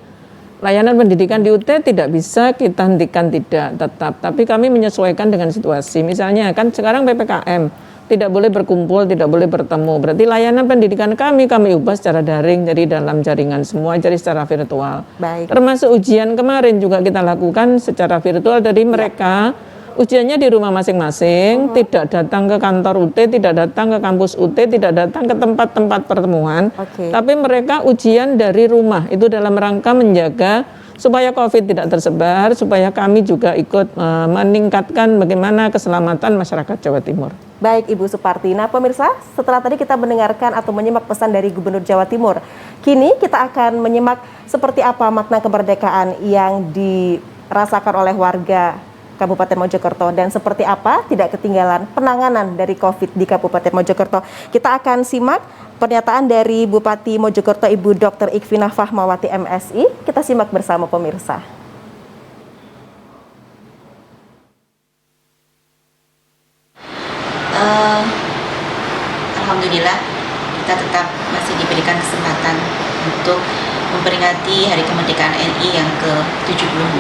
Layanan pendidikan di UT tidak bisa kita hentikan, tidak tetap, tapi kami menyesuaikan dengan situasi. Misalnya kan sekarang PPKM, tidak boleh berkumpul, tidak boleh bertemu. Berarti layanan pendidikan kami ubah secara daring, jadi dalam jaringan semua, jadi secara virtual. Baik. Termasuk ujian kemarin juga kita lakukan secara virtual dari mereka. Ujiannya di rumah masing-masing, tidak datang ke kantor UT, tidak datang ke kampus UT, tidak datang ke tempat-tempat pertemuan. Tapi mereka ujian dari rumah. Itu dalam rangka menjaga supaya COVID tidak tersebar, supaya kami juga ikut meningkatkan bagaimana keselamatan masyarakat Jawa Timur. Baik Ibu Suparti. Nah pemirsa, setelah tadi kita mendengarkan atau menyimak pesan dari Gubernur Jawa Timur, kini kita akan menyimak seperti apa makna kemerdekaan yang dirasakan oleh warga Kabupaten Mojokerto dan seperti apa tidak ketinggalan penanganan dari COVID di Kabupaten Mojokerto. Kita akan simak pernyataan dari Bupati Mojokerto Ibu Dr. Ikvina Fahmawati MSI. Kita simak bersama pemirsa. Alhamdulillah kita tetap masih diberikan kesempatan untuk memperingati Hari Kemerdekaan RI yang ke-76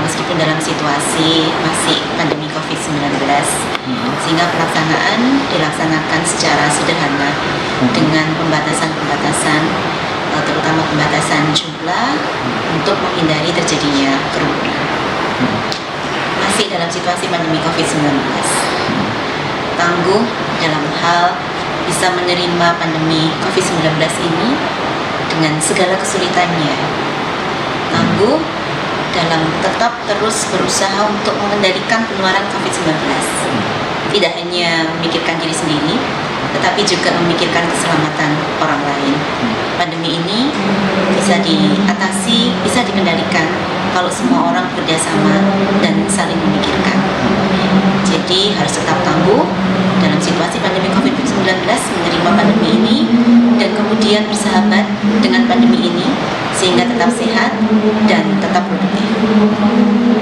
meskipun dalam situasi masih pandemi COVID-19 sehingga pelaksanaan dilaksanakan secara sederhana dengan pembatasan-pembatasan terutama pembatasan jumlah untuk menghindari terjadinya kerumunan. Masih dalam situasi pandemi COVID-19, tangguh dalam hal bisa menerima pandemi COVID-19 ini dengan segala kesulitannya, tangguh dalam tetap terus berusaha untuk mengendalikan penularan COVID-19. Tidak hanya memikirkan diri sendiri, tetapi juga memikirkan keselamatan orang lain. Pandemi ini bisa diatasi, bisa dikendalikan kalau semua orang kerjasama dan saling memikirkan. Jadi harus tetap tangguh dalam situasi pandemi COVID-19, menerima pandemi ini, dan kemudian bersahabat dengan pandemi ini sehingga tetap sehat dan tetap produktif.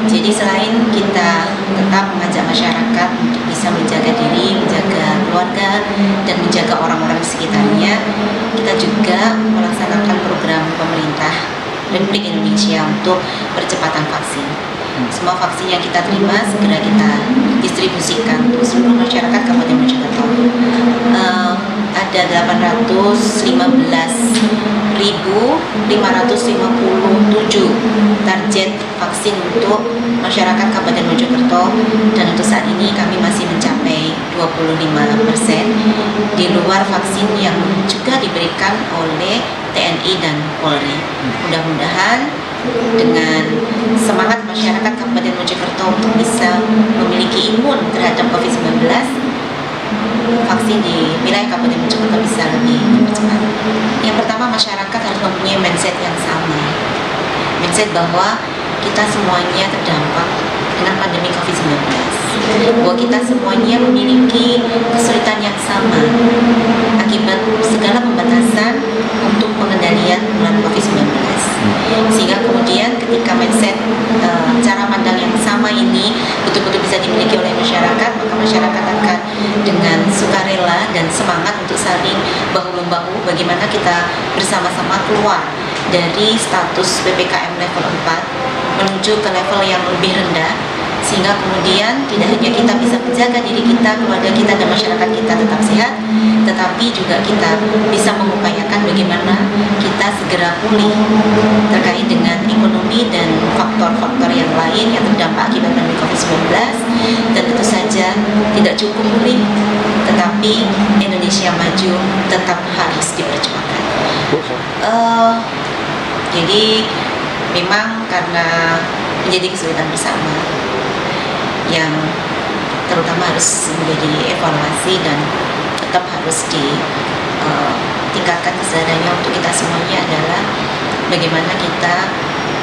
Jadi selain kita tetap mengajak masyarakat untuk bisa menjaga diri, menjaga keluarga, dan menjaga orang-orang di sekitarnya, kita juga melaksanakan program pemerintah Republik Indonesia untuk percepatan vaksin. Semua vaksin yang kita terima segera kita distribusikan untuk seluruh masyarakat Kabupaten Mojokerto. Ada 815.557 target vaksin untuk masyarakat Kabupaten Mojokerto, dan untuk saat ini kami masih mencapai 25% di luar vaksin yang juga diberikan oleh TNI dan Polri. Mudah-mudahan dengan semangat masyarakat Kabupaten Mojokerto untuk bisa memiliki imun terhadap COVID-19, vaksin di wilayah Kabupaten Mojokerto bisa lebih cepat. Yang pertama, masyarakat harus mempunyai mindset yang sama. Mindset bahwa kita semuanya terdampak dengan pandemi COVID-19. Bahwa kita semuanya memiliki kesulitan yang sama akibat segala pembatasan untuk pengendalian penularan COVID-19. Sehingga kemudian ketika mindset cara pandang yang sama ini betul-betul bisa dimiliki oleh masyarakat, maka masyarakat akan dengan sukarela dan semangat untuk saling bahu-membahu bagaimana kita bersama-sama keluar dari status PPKM level 4 menuju ke level yang lebih rendah, sehingga kemudian tidak hanya kita bisa menjaga diri kita, keluarga kita, dan masyarakat kita tetap sehat, tetapi juga kita bisa mengupayakan bagaimana kita segera pulih terkait dengan ekonomi dan faktor-faktor yang lain yang terdampak akibat pandemi COVID-19. Dan tentu saja tidak cukup pulih, tetapi Indonesia maju tetap harus diperjuangkan. Jadi memang karena menjadi kesulitan bersama yang terutama harus menjadi evaluasi dan tetap harus ditingkatkan kesadarannya untuk kita semuanya adalah bagaimana kita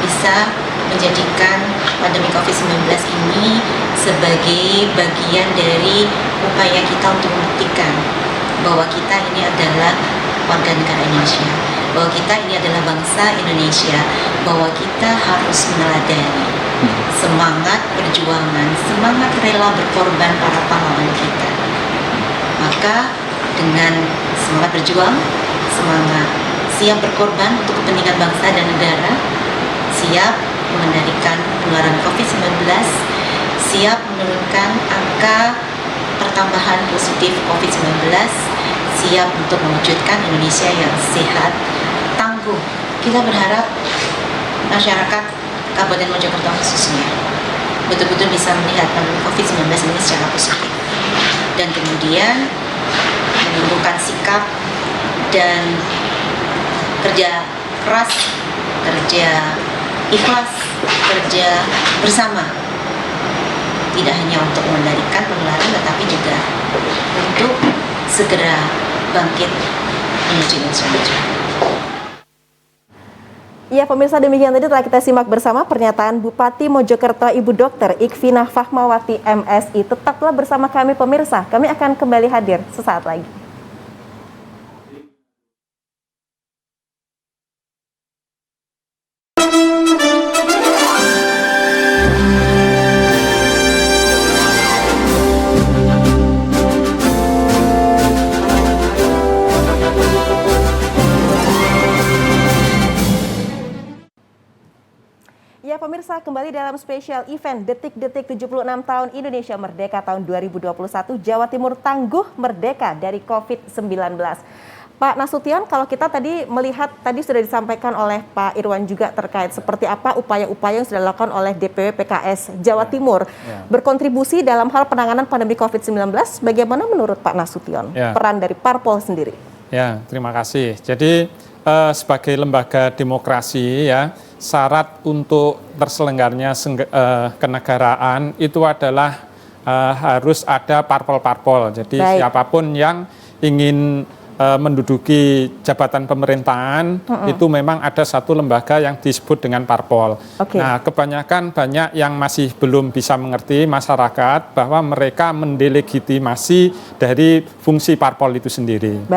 bisa menjadikan pandemi COVID-19 ini sebagai bagian dari upaya kita untuk membuktikan bahwa kita ini adalah warga negara Indonesia, bahwa kita ini adalah bangsa Indonesia, bahwa kita harus meneladani semangat perjuangan, semangat rela berkorban para pahlawan kita. Maka dengan semangat berjuang, semangat siap berkorban untuk kepentingan bangsa dan negara, siap mengendalikan penularan COVID-19, siap menurunkan angka tambahan positif COVID-19, siap untuk mewujudkan Indonesia yang sehat, tangguh. Kita berharap masyarakat Kabupaten Mojokerto khususnya betul-betul bisa melihat pandemi COVID-19 ini secara positif, dan kemudian menumbuhkan sikap dan kerja keras, kerja ikhlas, kerja bersama, tidak hanya untuk mengendalikan penularan tetapi juga untuk segera bangkit menuju Indonesia maju. Ya pemirsa, demikian tadi telah kita simak bersama pernyataan Bupati Mojokerto Ibu Dr. Ikfinah Fahmawati MSI. Tetaplah bersama kami pemirsa, kami akan kembali hadir sesaat lagi. Ya pemirsa, kembali dalam spesial event Detik-Detik 76 tahun Indonesia Merdeka tahun 2021, Jawa Timur tangguh merdeka dari COVID-19. Pak Nasution, kalau kita tadi melihat, tadi sudah disampaikan oleh Pak Irwan juga terkait seperti apa upaya-upaya yang sudah dilakukan oleh DPW PKS Jawa Timur berkontribusi dalam hal penanganan pandemi COVID-19. Bagaimana menurut Pak Nasution peran dari Parpol sendiri? Ya, terima kasih. Jadi sebagai lembaga demokrasi ya, syarat untuk terselenggaranya kenegaraan itu adalah harus ada parpol-parpol. Jadi siapapun yang ingin menduduki jabatan pemerintahan itu memang ada satu lembaga yang disebut dengan parpol. Nah, kebanyakan banyak yang masih belum bisa mengerti masyarakat bahwa mereka mendelegitimasi dari fungsi parpol itu sendiri.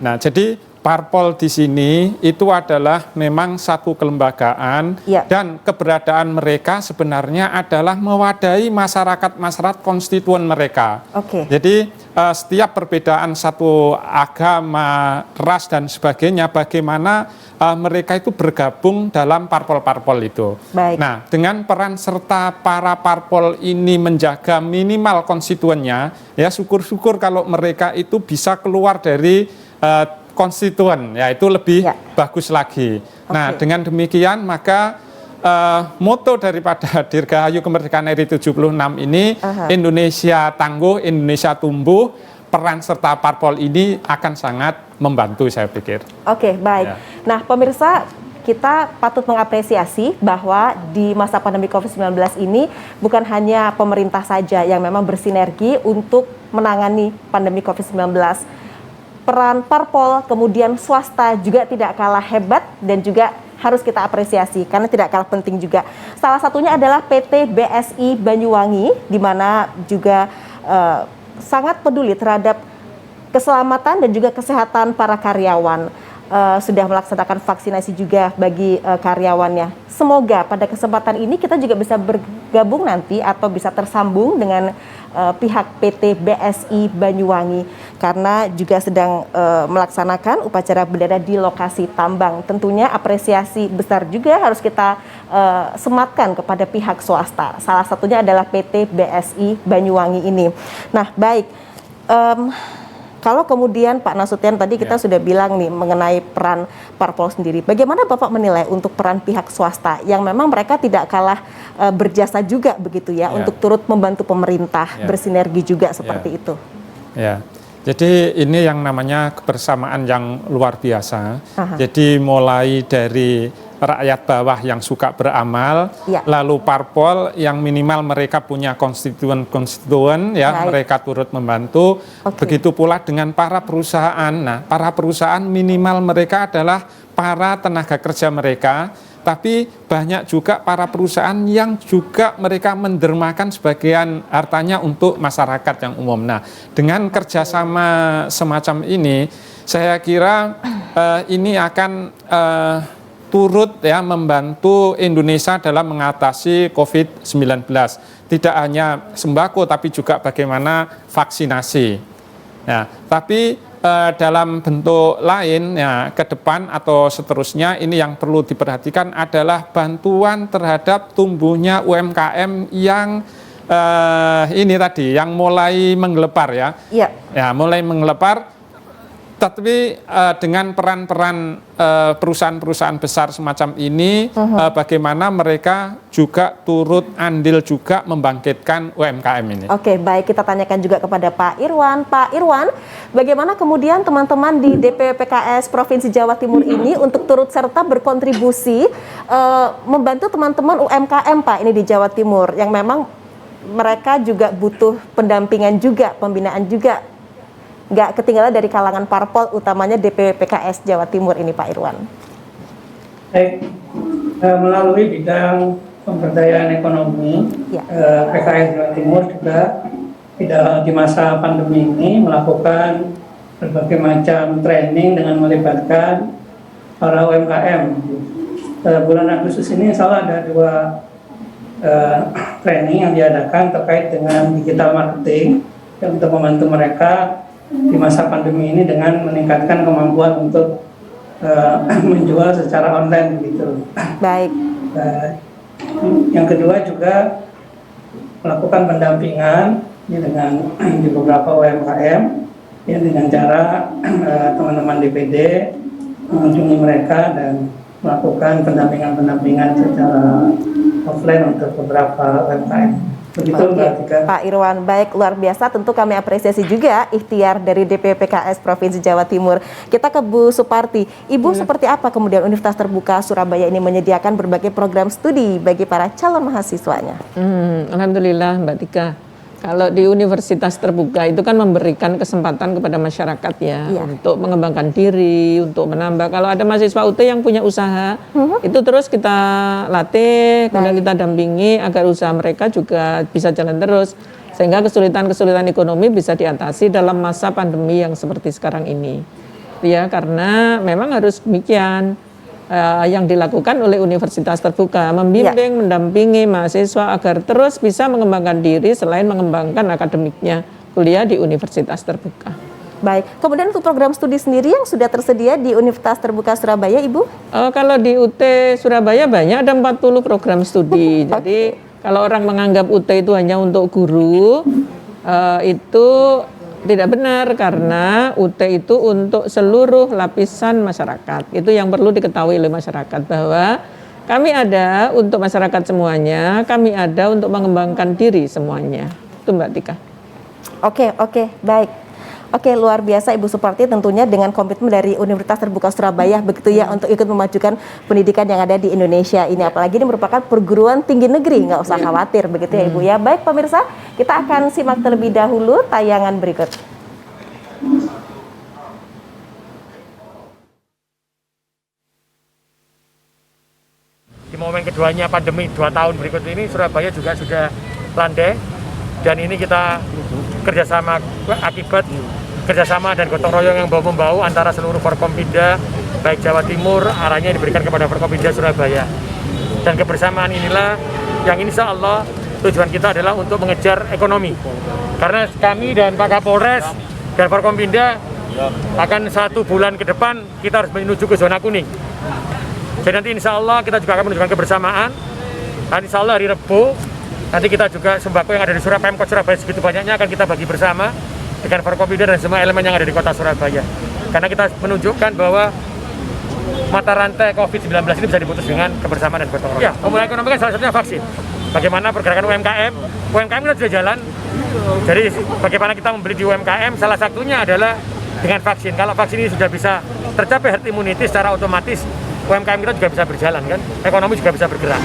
Nah, jadi parpol di sini itu adalah memang satu kelembagaan dan keberadaan mereka sebenarnya adalah mewadahi masyarakat konstituen mereka. Jadi setiap perbedaan satu agama, ras dan sebagainya, bagaimana mereka itu bergabung dalam parpol-parpol itu. Nah, dengan peran serta para parpol ini menjaga minimal konstituennya, ya syukur-syukur kalau mereka itu bisa keluar dari konstituen, ya itu lebih bagus lagi. Nah, dengan demikian maka moto daripada Dirgahayu Kemerdekaan RI 76 ini, Indonesia tangguh, Indonesia tumbuh, peran serta parpol ini akan sangat membantu saya pikir. Nah pemirsa, kita patut mengapresiasi bahwa di masa pandemi COVID-19 ini bukan hanya pemerintah saja yang memang bersinergi untuk menangani pandemi COVID-19. Peran parpol, kemudian swasta juga tidak kalah hebat dan juga harus kita apresiasi karena tidak kalah penting juga. Salah satunya adalah PT BSI Banyuwangi, di mana juga sangat peduli terhadap keselamatan dan juga kesehatan para karyawan. Sudah melaksanakan vaksinasi juga bagi karyawannya. Semoga pada kesempatan ini kita juga bisa bergabung nanti atau bisa tersambung dengan pihak PT BSI Banyuwangi karena juga sedang melaksanakan upacara bendera di lokasi tambang. Tentunya apresiasi besar juga harus kita sematkan kepada pihak swasta. Salah satunya adalah PT BSI Banyuwangi ini. Nah, baik. Kalau kemudian Pak Nasution tadi kita sudah bilang nih mengenai peran parpol sendiri. Bagaimana Bapak menilai untuk peran pihak swasta yang memang mereka tidak kalah berjasa juga begitu ya untuk turut membantu pemerintah bersinergi juga seperti itu? Jadi ini yang namanya kebersamaan yang luar biasa. Jadi mulai dari rakyat bawah yang suka beramal, lalu parpol yang minimal mereka punya konstituen ya, mereka turut membantu. Begitu pula dengan para perusahaan. Nah, para perusahaan minimal mereka adalah para tenaga kerja mereka, tapi banyak juga para perusahaan yang juga mereka mendermakan sebagian hartanya untuk masyarakat yang umum. Nah, dengan kerjasama semacam ini, saya kira ini akan turut ya membantu Indonesia dalam mengatasi COVID-19. Tidak hanya sembako tapi juga bagaimana vaksinasi. Nah, tapi dalam bentuk lain ya ke depan atau seterusnya ini yang perlu diperhatikan adalah bantuan terhadap tumbuhnya UMKM yang ini tadi yang mulai menggelepar ya. Iya. Ya, mulai menggelepar, tapi dengan peran-peran perusahaan-perusahaan besar semacam ini, bagaimana mereka juga turut andil juga membangkitkan UMKM ini. Oke, baik, kita tanyakan juga kepada Pak Irwan. Pak Irwan, bagaimana kemudian teman-teman di DPP PKS Provinsi Jawa Timur ini untuk turut serta berkontribusi membantu teman-teman UMKM, Pak, ini di Jawa Timur, yang memang mereka juga butuh pendampingan juga, pembinaan juga. Nggak ketinggalan dari kalangan parpol, utamanya DPP PKS Jawa Timur ini, Pak Irwan. Baik, melalui bidang pemberdayaan ekonomi, PKS Jawa Timur juga di masa pandemi ini melakukan berbagai macam training dengan melibatkan para UMKM. Bulan Agustus ini insya Allah ada 2 training yang diadakan terkait dengan digital marketing untuk membantu mereka di masa pandemi ini dengan meningkatkan kemampuan untuk menjual secara online begitu. Baik. Yang kedua juga melakukan pendampingan dengan di beberapa UMKM ya, dengan cara teman-teman DPD mengunjungi mereka dan melakukan pendampingan secara offline untuk beberapa UMKM. Begitu, Mbak Tika. Pak Irwan, baik, luar biasa. Tentu kami apresiasi juga ikhtiar dari DPP PKS Provinsi Jawa Timur. Kita ke Bu Suparti. Ibu, seperti apa kemudian Universitas Terbuka Surabaya ini menyediakan berbagai program studi bagi para calon mahasiswanya? Alhamdulillah, Mbak Tika. Kalau di Universitas Terbuka itu kan memberikan kesempatan kepada masyarakat ya, untuk mengembangkan diri, untuk menambah. Kalau ada mahasiswa UT yang punya usaha, itu terus kita latih, kemudian kita dampingi agar usaha mereka juga bisa jalan terus. Sehingga kesulitan-kesulitan ekonomi bisa diatasi dalam masa pandemi yang seperti sekarang ini. Ya, karena memang harus demikian. Yang dilakukan oleh Universitas Terbuka, membimbing, mendampingi mahasiswa agar terus bisa mengembangkan diri selain mengembangkan akademiknya kuliah di Universitas Terbuka. Baik, kemudian untuk program studi sendiri yang sudah tersedia di Universitas Terbuka Surabaya, Ibu? Kalau di UT Surabaya banyak, ada 40 program studi. Jadi kalau orang menganggap UT itu hanya untuk guru, itu tidak benar, karena UT itu untuk seluruh lapisan masyarakat. Itu yang perlu diketahui oleh masyarakat, bahwa kami ada untuk masyarakat semuanya, kami ada untuk mengembangkan diri semuanya. Itu Mbak Tika. Oke, baik. Oke, luar biasa Ibu Suparti, tentunya dengan komitmen dari Universitas Terbuka Surabaya begitu ya, untuk ikut memajukan pendidikan yang ada di Indonesia ini. Apalagi ini merupakan perguruan tinggi negeri, nggak usah khawatir begitu ya Ibu ya. Baik pemirsa, kita akan simak terlebih dahulu tayangan berikut. Di momen keduanya pandemi 2 tahun berikut ini, Surabaya juga sudah landai, dan ini kita kerjasama akibat kerjasama dan gotong royong yang bau-membau antara seluruh Forkompinda, baik Jawa Timur, arahnya diberikan kepada Forkompinda Surabaya. Dan kebersamaan inilah yang insya Allah tujuan kita adalah untuk mengejar ekonomi. Karena kami dan Pak Kapolres dan Forkompinda akan 1 bulan ke depan kita harus menuju ke zona kuning. Jadi nanti insya Allah kita juga akan menunjukkan kebersamaan. Dan insya Allah hari Rebo nanti kita juga sembako yang ada di Surabaya, Pemkot Surabaya segitu banyaknya akan kita bagi bersama dengan Forkompinda dan semua elemen yang ada di kota Surabaya. Karena kita menunjukkan bahwa mata rantai COVID-19 ini bisa diputus dengan kebersamaan dan gotong royong. Ya, pemulihan ekonomi kan salah satunya vaksin. Bagaimana pergerakan UMKM kan sudah jalan. Jadi bagaimana kita membeli di UMKM, salah satunya adalah dengan vaksin. Kalau vaksin ini sudah bisa tercapai herd immunity, secara otomatis UMKM kita juga bisa berjalan kan, ekonomi juga bisa bergerak.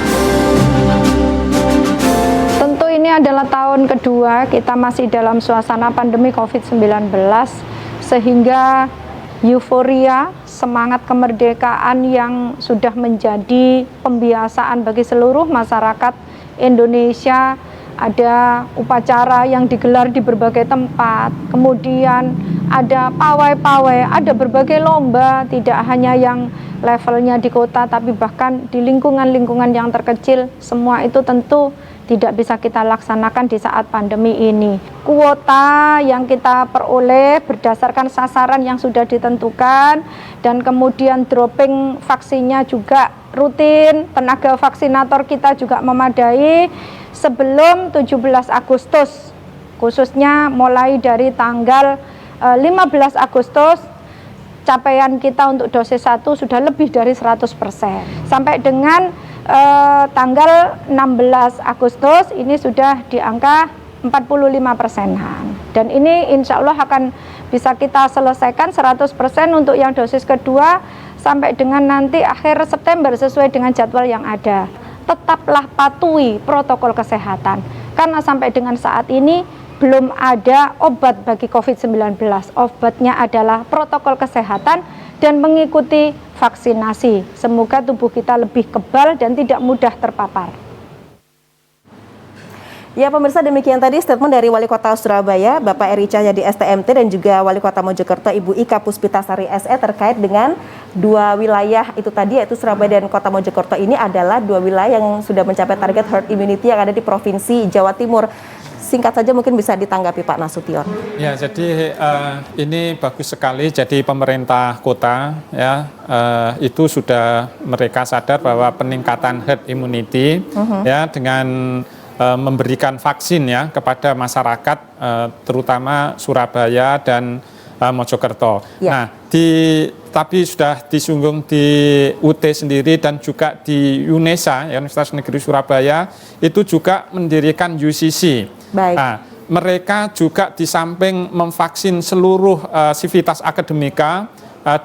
Tentu ini adalah tahun kedua kita masih dalam suasana pandemi COVID-19, sehingga euforia, semangat kemerdekaan yang sudah menjadi pembiasaan bagi seluruh masyarakat Indonesia. Ada upacara yang digelar di berbagai tempat, kemudian ada pawai-pawai, ada berbagai lomba, tidak hanya yang levelnya di kota, tapi bahkan di lingkungan-lingkungan yang terkecil. Semua itu tentu tidak bisa kita laksanakan di saat pandemi ini. Kuota yang kita peroleh berdasarkan sasaran yang sudah ditentukan, dan kemudian dropping vaksinnya juga rutin, tenaga vaksinator kita juga memadai. Sebelum 17 Agustus, khususnya mulai dari tanggal 15 Agustus, capaian kita untuk dosis 1 sudah lebih dari 100%. Sampai dengan tanggal 16 Agustus ini sudah di angka 45%-an. Dan ini insya Allah akan bisa kita selesaikan 100% untuk yang dosis kedua sampai dengan nanti akhir September sesuai dengan jadwal yang ada. Tetaplah patuhi protokol kesehatan, karena sampai dengan saat ini belum ada obat bagi COVID-19. Obatnya adalah protokol kesehatan dan mengikuti vaksinasi. Semoga tubuh kita lebih kebal dan tidak mudah terpapar. Ya pemirsa, demikian tadi statement dari Wali Kota Surabaya, Bapak Eri Cahyadi STMT, dan juga Wali Kota Mojokerto, Ibu Ika Puspitasari SE, terkait dengan dua wilayah itu tadi, yaitu Surabaya dan Kota Mojokerto. Ini adalah dua wilayah yang sudah mencapai target herd immunity yang ada di Provinsi Jawa Timur. Singkat saja mungkin bisa ditanggapi Pak Nasution. Ya, jadi ini bagus sekali. Jadi pemerintah kota ya itu sudah mereka sadar bahwa peningkatan herd immunity ya dengan memberikan vaksin ya kepada masyarakat terutama Surabaya dan Mojokerto. Ya. Nah, tapi sudah disinggung di UT sendiri dan juga di UNESA, ya, Universitas Negeri Surabaya, itu juga mendirikan UCC. Baik. Nah, mereka juga di samping memvaksin seluruh sivitas akademika,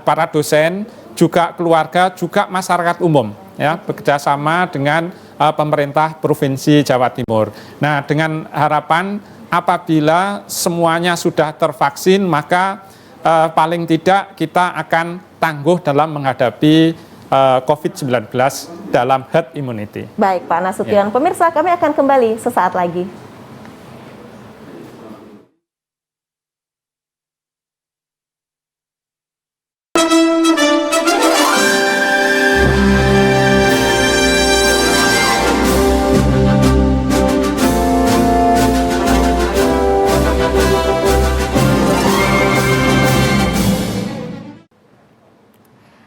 para dosen, juga keluarga, juga masyarakat umum, ya, bekerjasama dengan pemerintah Provinsi Jawa Timur. Nah, dengan harapan apabila semuanya sudah tervaksin, maka paling tidak kita akan tangguh dalam menghadapi COVID-19 dalam herd immunity. Baik Pak Nasution, pemirsa kami akan kembali sesaat lagi.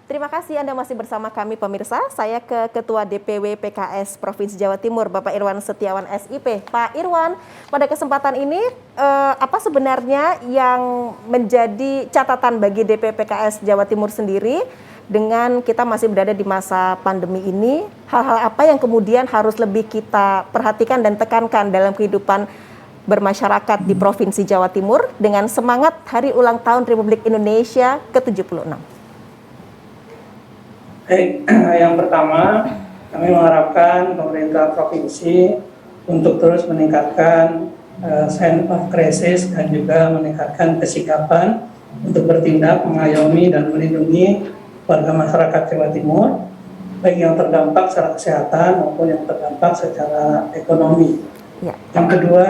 Terima kasih Anda masih bersama kami pemirsa. Saya ke Ketua DPW PKS Provinsi Jawa Timur, Bapak Irwan Setiawan SIP. Pak Irwan, pada kesempatan ini apa sebenarnya yang menjadi catatan bagi DPW PKS Jawa Timur sendiri dengan kita masih berada di masa pandemi ini? Hal-hal apa yang kemudian harus lebih kita perhatikan dan tekankan dalam kehidupan bermasyarakat di Provinsi Jawa Timur dengan semangat Hari Ulang Tahun Republik Indonesia ke-76? Baik, yang pertama kami mengharapkan pemerintah provinsi untuk terus meningkatkan sense of crisis dan juga meningkatkan kesikapan untuk bertindak mengayomi dan melindungi warga masyarakat Jawa Timur, baik yang terdampak secara kesehatan maupun yang terdampak secara ekonomi. Ya. Yang kedua,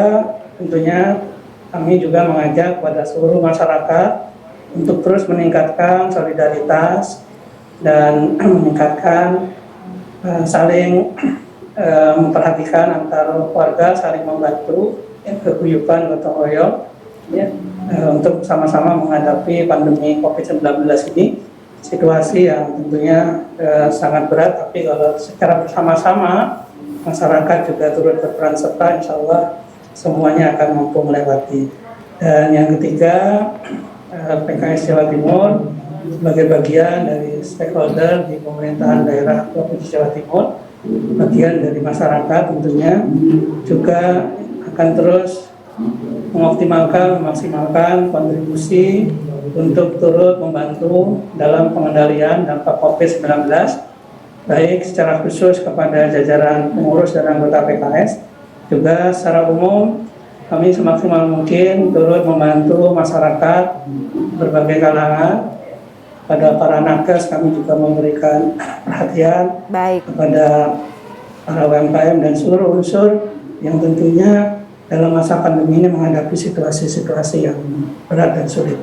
tentunya kami juga mengajak kepada seluruh masyarakat untuk terus meningkatkan solidaritas dan meningkatkan saling memperhatikan antar warga, saling membantu, keguyuban gotong royong, ya, untuk sama-sama menghadapi pandemi COVID-19 ini, situasi yang tentunya sangat berat, tapi kalau secara bersama-sama masyarakat juga turut berperan serta, insya Allah semuanya akan mampu melewati. Dan yang ketiga, PKS Jawa Timur sebagai bagian dari stakeholder di pemerintahan daerah Provinsi Jawa Timur, bagian dari masyarakat tentunya juga akan terus memaksimalkan kontribusi untuk turut membantu dalam pengendalian dampak COVID-19, baik secara khusus kepada jajaran pengurus dan anggota PKS, juga secara umum kami semaksimal mungkin turut membantu masyarakat berbagai kalangan. Pada para nakes kami juga memberikan perhatian kepada para UMKM dan seluruh unsur yang tentunya dalam masa pandemi ini menghadapi situasi-situasi yang berat dan sulit.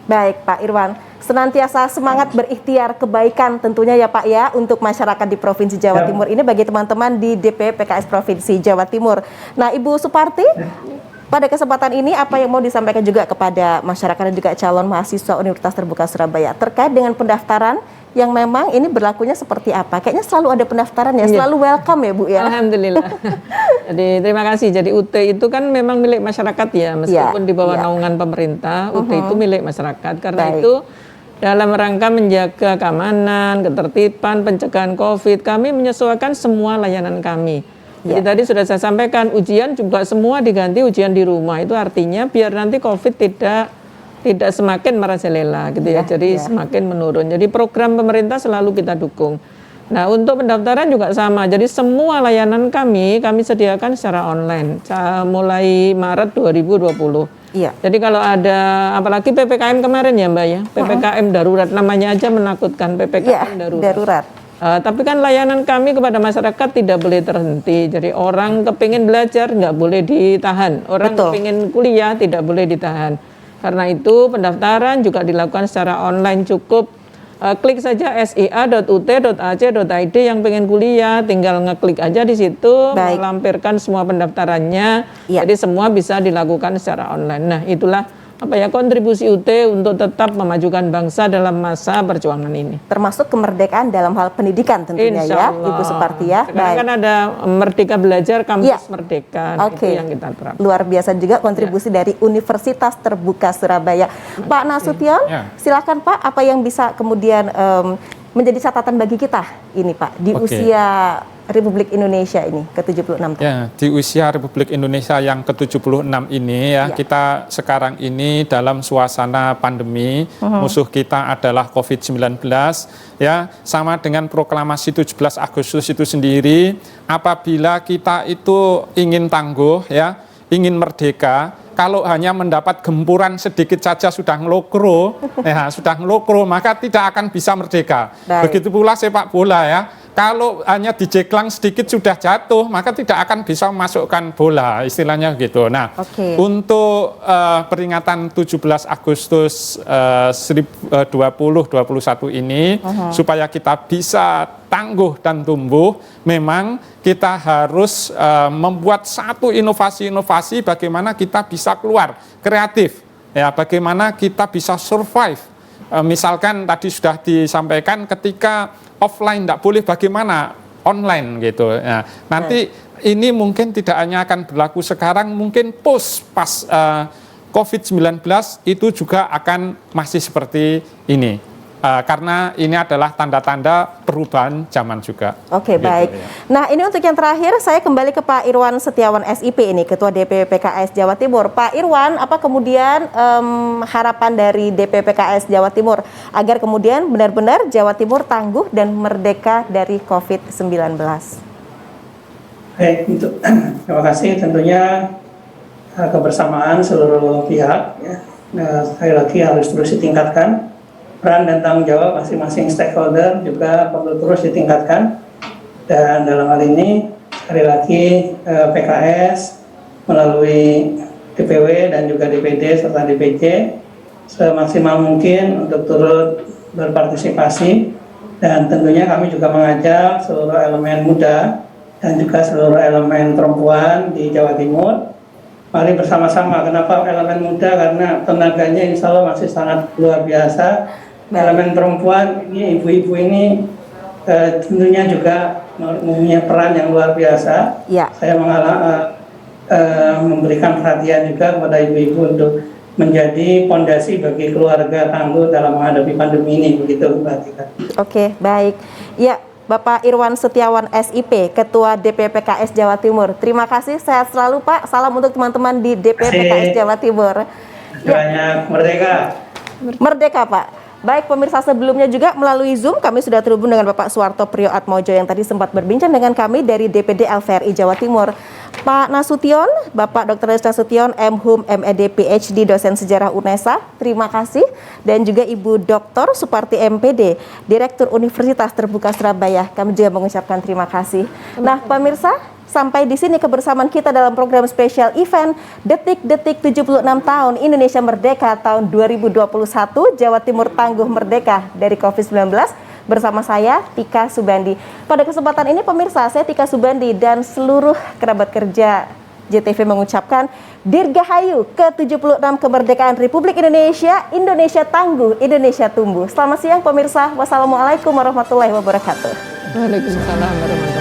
Baik Pak Irwan, senantiasa semangat berikhtiar kebaikan tentunya ya Pak ya untuk masyarakat di Provinsi Jawa Timur ini bagi teman-teman di DPP PKS Provinsi Jawa Timur. Nah Ibu Suparti, pada kesempatan ini apa yang mau disampaikan juga kepada masyarakat dan juga calon mahasiswa Universitas Terbuka Surabaya terkait dengan pendaftaran yang memang ini berlakunya seperti apa? Kayaknya selalu ada pendaftaran ya, selalu welcome ya Bu ya. Alhamdulillah. Jadi terima kasih. Jadi UT itu kan memang milik masyarakat ya, meskipun di bawah naungan pemerintah, UT itu milik masyarakat. Karena itu dalam rangka menjaga keamanan, ketertiban, pencegahan COVID, kami menyesuaikan semua layanan kami. Jadi tadi sudah saya sampaikan, ujian juga semua diganti ujian di rumah. Itu artinya biar nanti COVID tidak semakin merajalela gitu ya, jadi semakin menurun. Jadi program pemerintah selalu kita dukung. Nah untuk pendaftaran juga sama, jadi semua layanan kami sediakan secara online mulai Maret 2020. Jadi kalau ada, apalagi PPKM kemarin ya Mbak ya, PPKM darurat, namanya aja menakutkan, PPKM darurat. Tapi kan layanan kami kepada masyarakat tidak boleh terhenti. Jadi orang kepingin belajar nggak boleh ditahan, orang kepingin kuliah tidak boleh ditahan. Karena itu pendaftaran juga dilakukan secara online, cukup klik saja sia.ut.ac.id yang pengen kuliah, tinggal ngeklik aja di situ, melampirkan semua pendaftarannya. Jadi semua bisa dilakukan secara online. Nah, itulah kontribusi UT untuk tetap memajukan bangsa dalam masa perjuangan ini. Termasuk kemerdekaan dalam hal pendidikan tentunya ya, Ibu Suparti ya. Sekarang kan ada Merdeka Belajar, Kampus Merdeka, itu yang kita terapkan. Luar biasa juga kontribusi dari Universitas Terbuka Surabaya. Pak Nasution, silakan Pak, apa yang bisa kemudian menjadi catatan bagi kita ini Pak, di usia Republik Indonesia ini ke-76. Ya, di usia Republik Indonesia yang ke-76 ini kita sekarang ini dalam suasana pandemi, musuh kita adalah COVID-19 ya, sama dengan proklamasi 17 Agustus itu sendiri, apabila kita itu ingin tangguh ya, ingin merdeka, kalau hanya mendapat gempuran sedikit saja sudah ngelokro, maka tidak akan bisa merdeka. Begitu pula sepak bola ya. Kalau hanya dijeklang sedikit sudah jatuh, maka tidak akan bisa memasukkan bola, istilahnya gitu. Nah, untuk peringatan 17 Agustus 2021 ini, supaya kita bisa tangguh dan tumbuh, memang kita harus membuat satu inovasi-inovasi bagaimana kita bisa keluar kreatif, ya, bagaimana kita bisa survive. Misalkan tadi sudah disampaikan ketika offline tidak boleh, bagaimana online gitu. Nah, nanti ini mungkin tidak hanya akan berlaku sekarang, mungkin pas COVID-19 itu juga akan masih seperti ini. Karena ini adalah tanda-tanda perubahan zaman juga. Oke, baik. Ya. Nah, ini untuk yang terakhir saya kembali ke Pak Irwan Setiawan SIP ini, Ketua DPP PKS Jawa Timur. Pak Irwan, apa kemudian harapan dari DPP PKS Jawa Timur agar kemudian benar-benar Jawa Timur tangguh dan merdeka dari COVID-19? Baik, terima kasih. Tentunya kebersamaan seluruh pihak ya, sekali lagi harus terus ditingkatkan. Peran dan tanggung jawab masing-masing stakeholder juga perlu terus ditingkatkan, dan dalam hal ini sekali lagi PKS melalui DPW dan juga DPD serta DPC semaksimal mungkin untuk turut berpartisipasi, dan tentunya kami juga mengajak seluruh elemen muda dan juga seluruh elemen perempuan di Jawa Timur, mari bersama-sama. Kenapa elemen muda? Karena tenaganya insya Allah masih sangat luar biasa. Elemen perempuan ini, ibu-ibu ini tentunya juga mempunyai peran yang luar biasa. Saya memberikan perhatian juga kepada ibu-ibu untuk menjadi fondasi bagi keluarga tangguh dalam menghadapi pandemi ini, begitu Mbak Tika. Oke, baik. Ya, Bapak Irwan Setiawan SIP, Ketua DPP PKS Jawa Timur. Terima kasih, sehat selalu Pak. Salam untuk teman-teman di DPP PKS Jawa Timur. Banyak merdeka. Merdeka Pak. Baik pemirsa, sebelumnya juga melalui Zoom kami sudah terhubung dengan Bapak Suwarto Priyoatmojo yang tadi sempat berbincang dengan kami dari DPD LVRI Jawa Timur. Pak Nasution, Bapak Dr. Nasution, M.Hum, M.Ed, PhD, dosen sejarah UNESA, terima kasih. Dan juga Ibu Dr. Suparti MPD, Direktur Universitas Terbuka Surabaya, kami juga mengucapkan terima kasih. Nah pemirsa, Sampai di sini kebersamaan kita dalam program spesial event Detik-Detik 76 tahun Indonesia Merdeka tahun 2021, Jawa Timur tangguh merdeka dari COVID-19. Bersama saya, Tika Subandi. Pada kesempatan ini pemirsa, saya Tika Subandi dan seluruh kerabat kerja JTV mengucapkan Dirgahayu ke-76 kemerdekaan Republik Indonesia, Indonesia tangguh, Indonesia tumbuh. Selamat siang pemirsa, wassalamualaikum warahmatullahi wabarakatuh. Waalaikumsalam warahmatullahi wabarakatuh.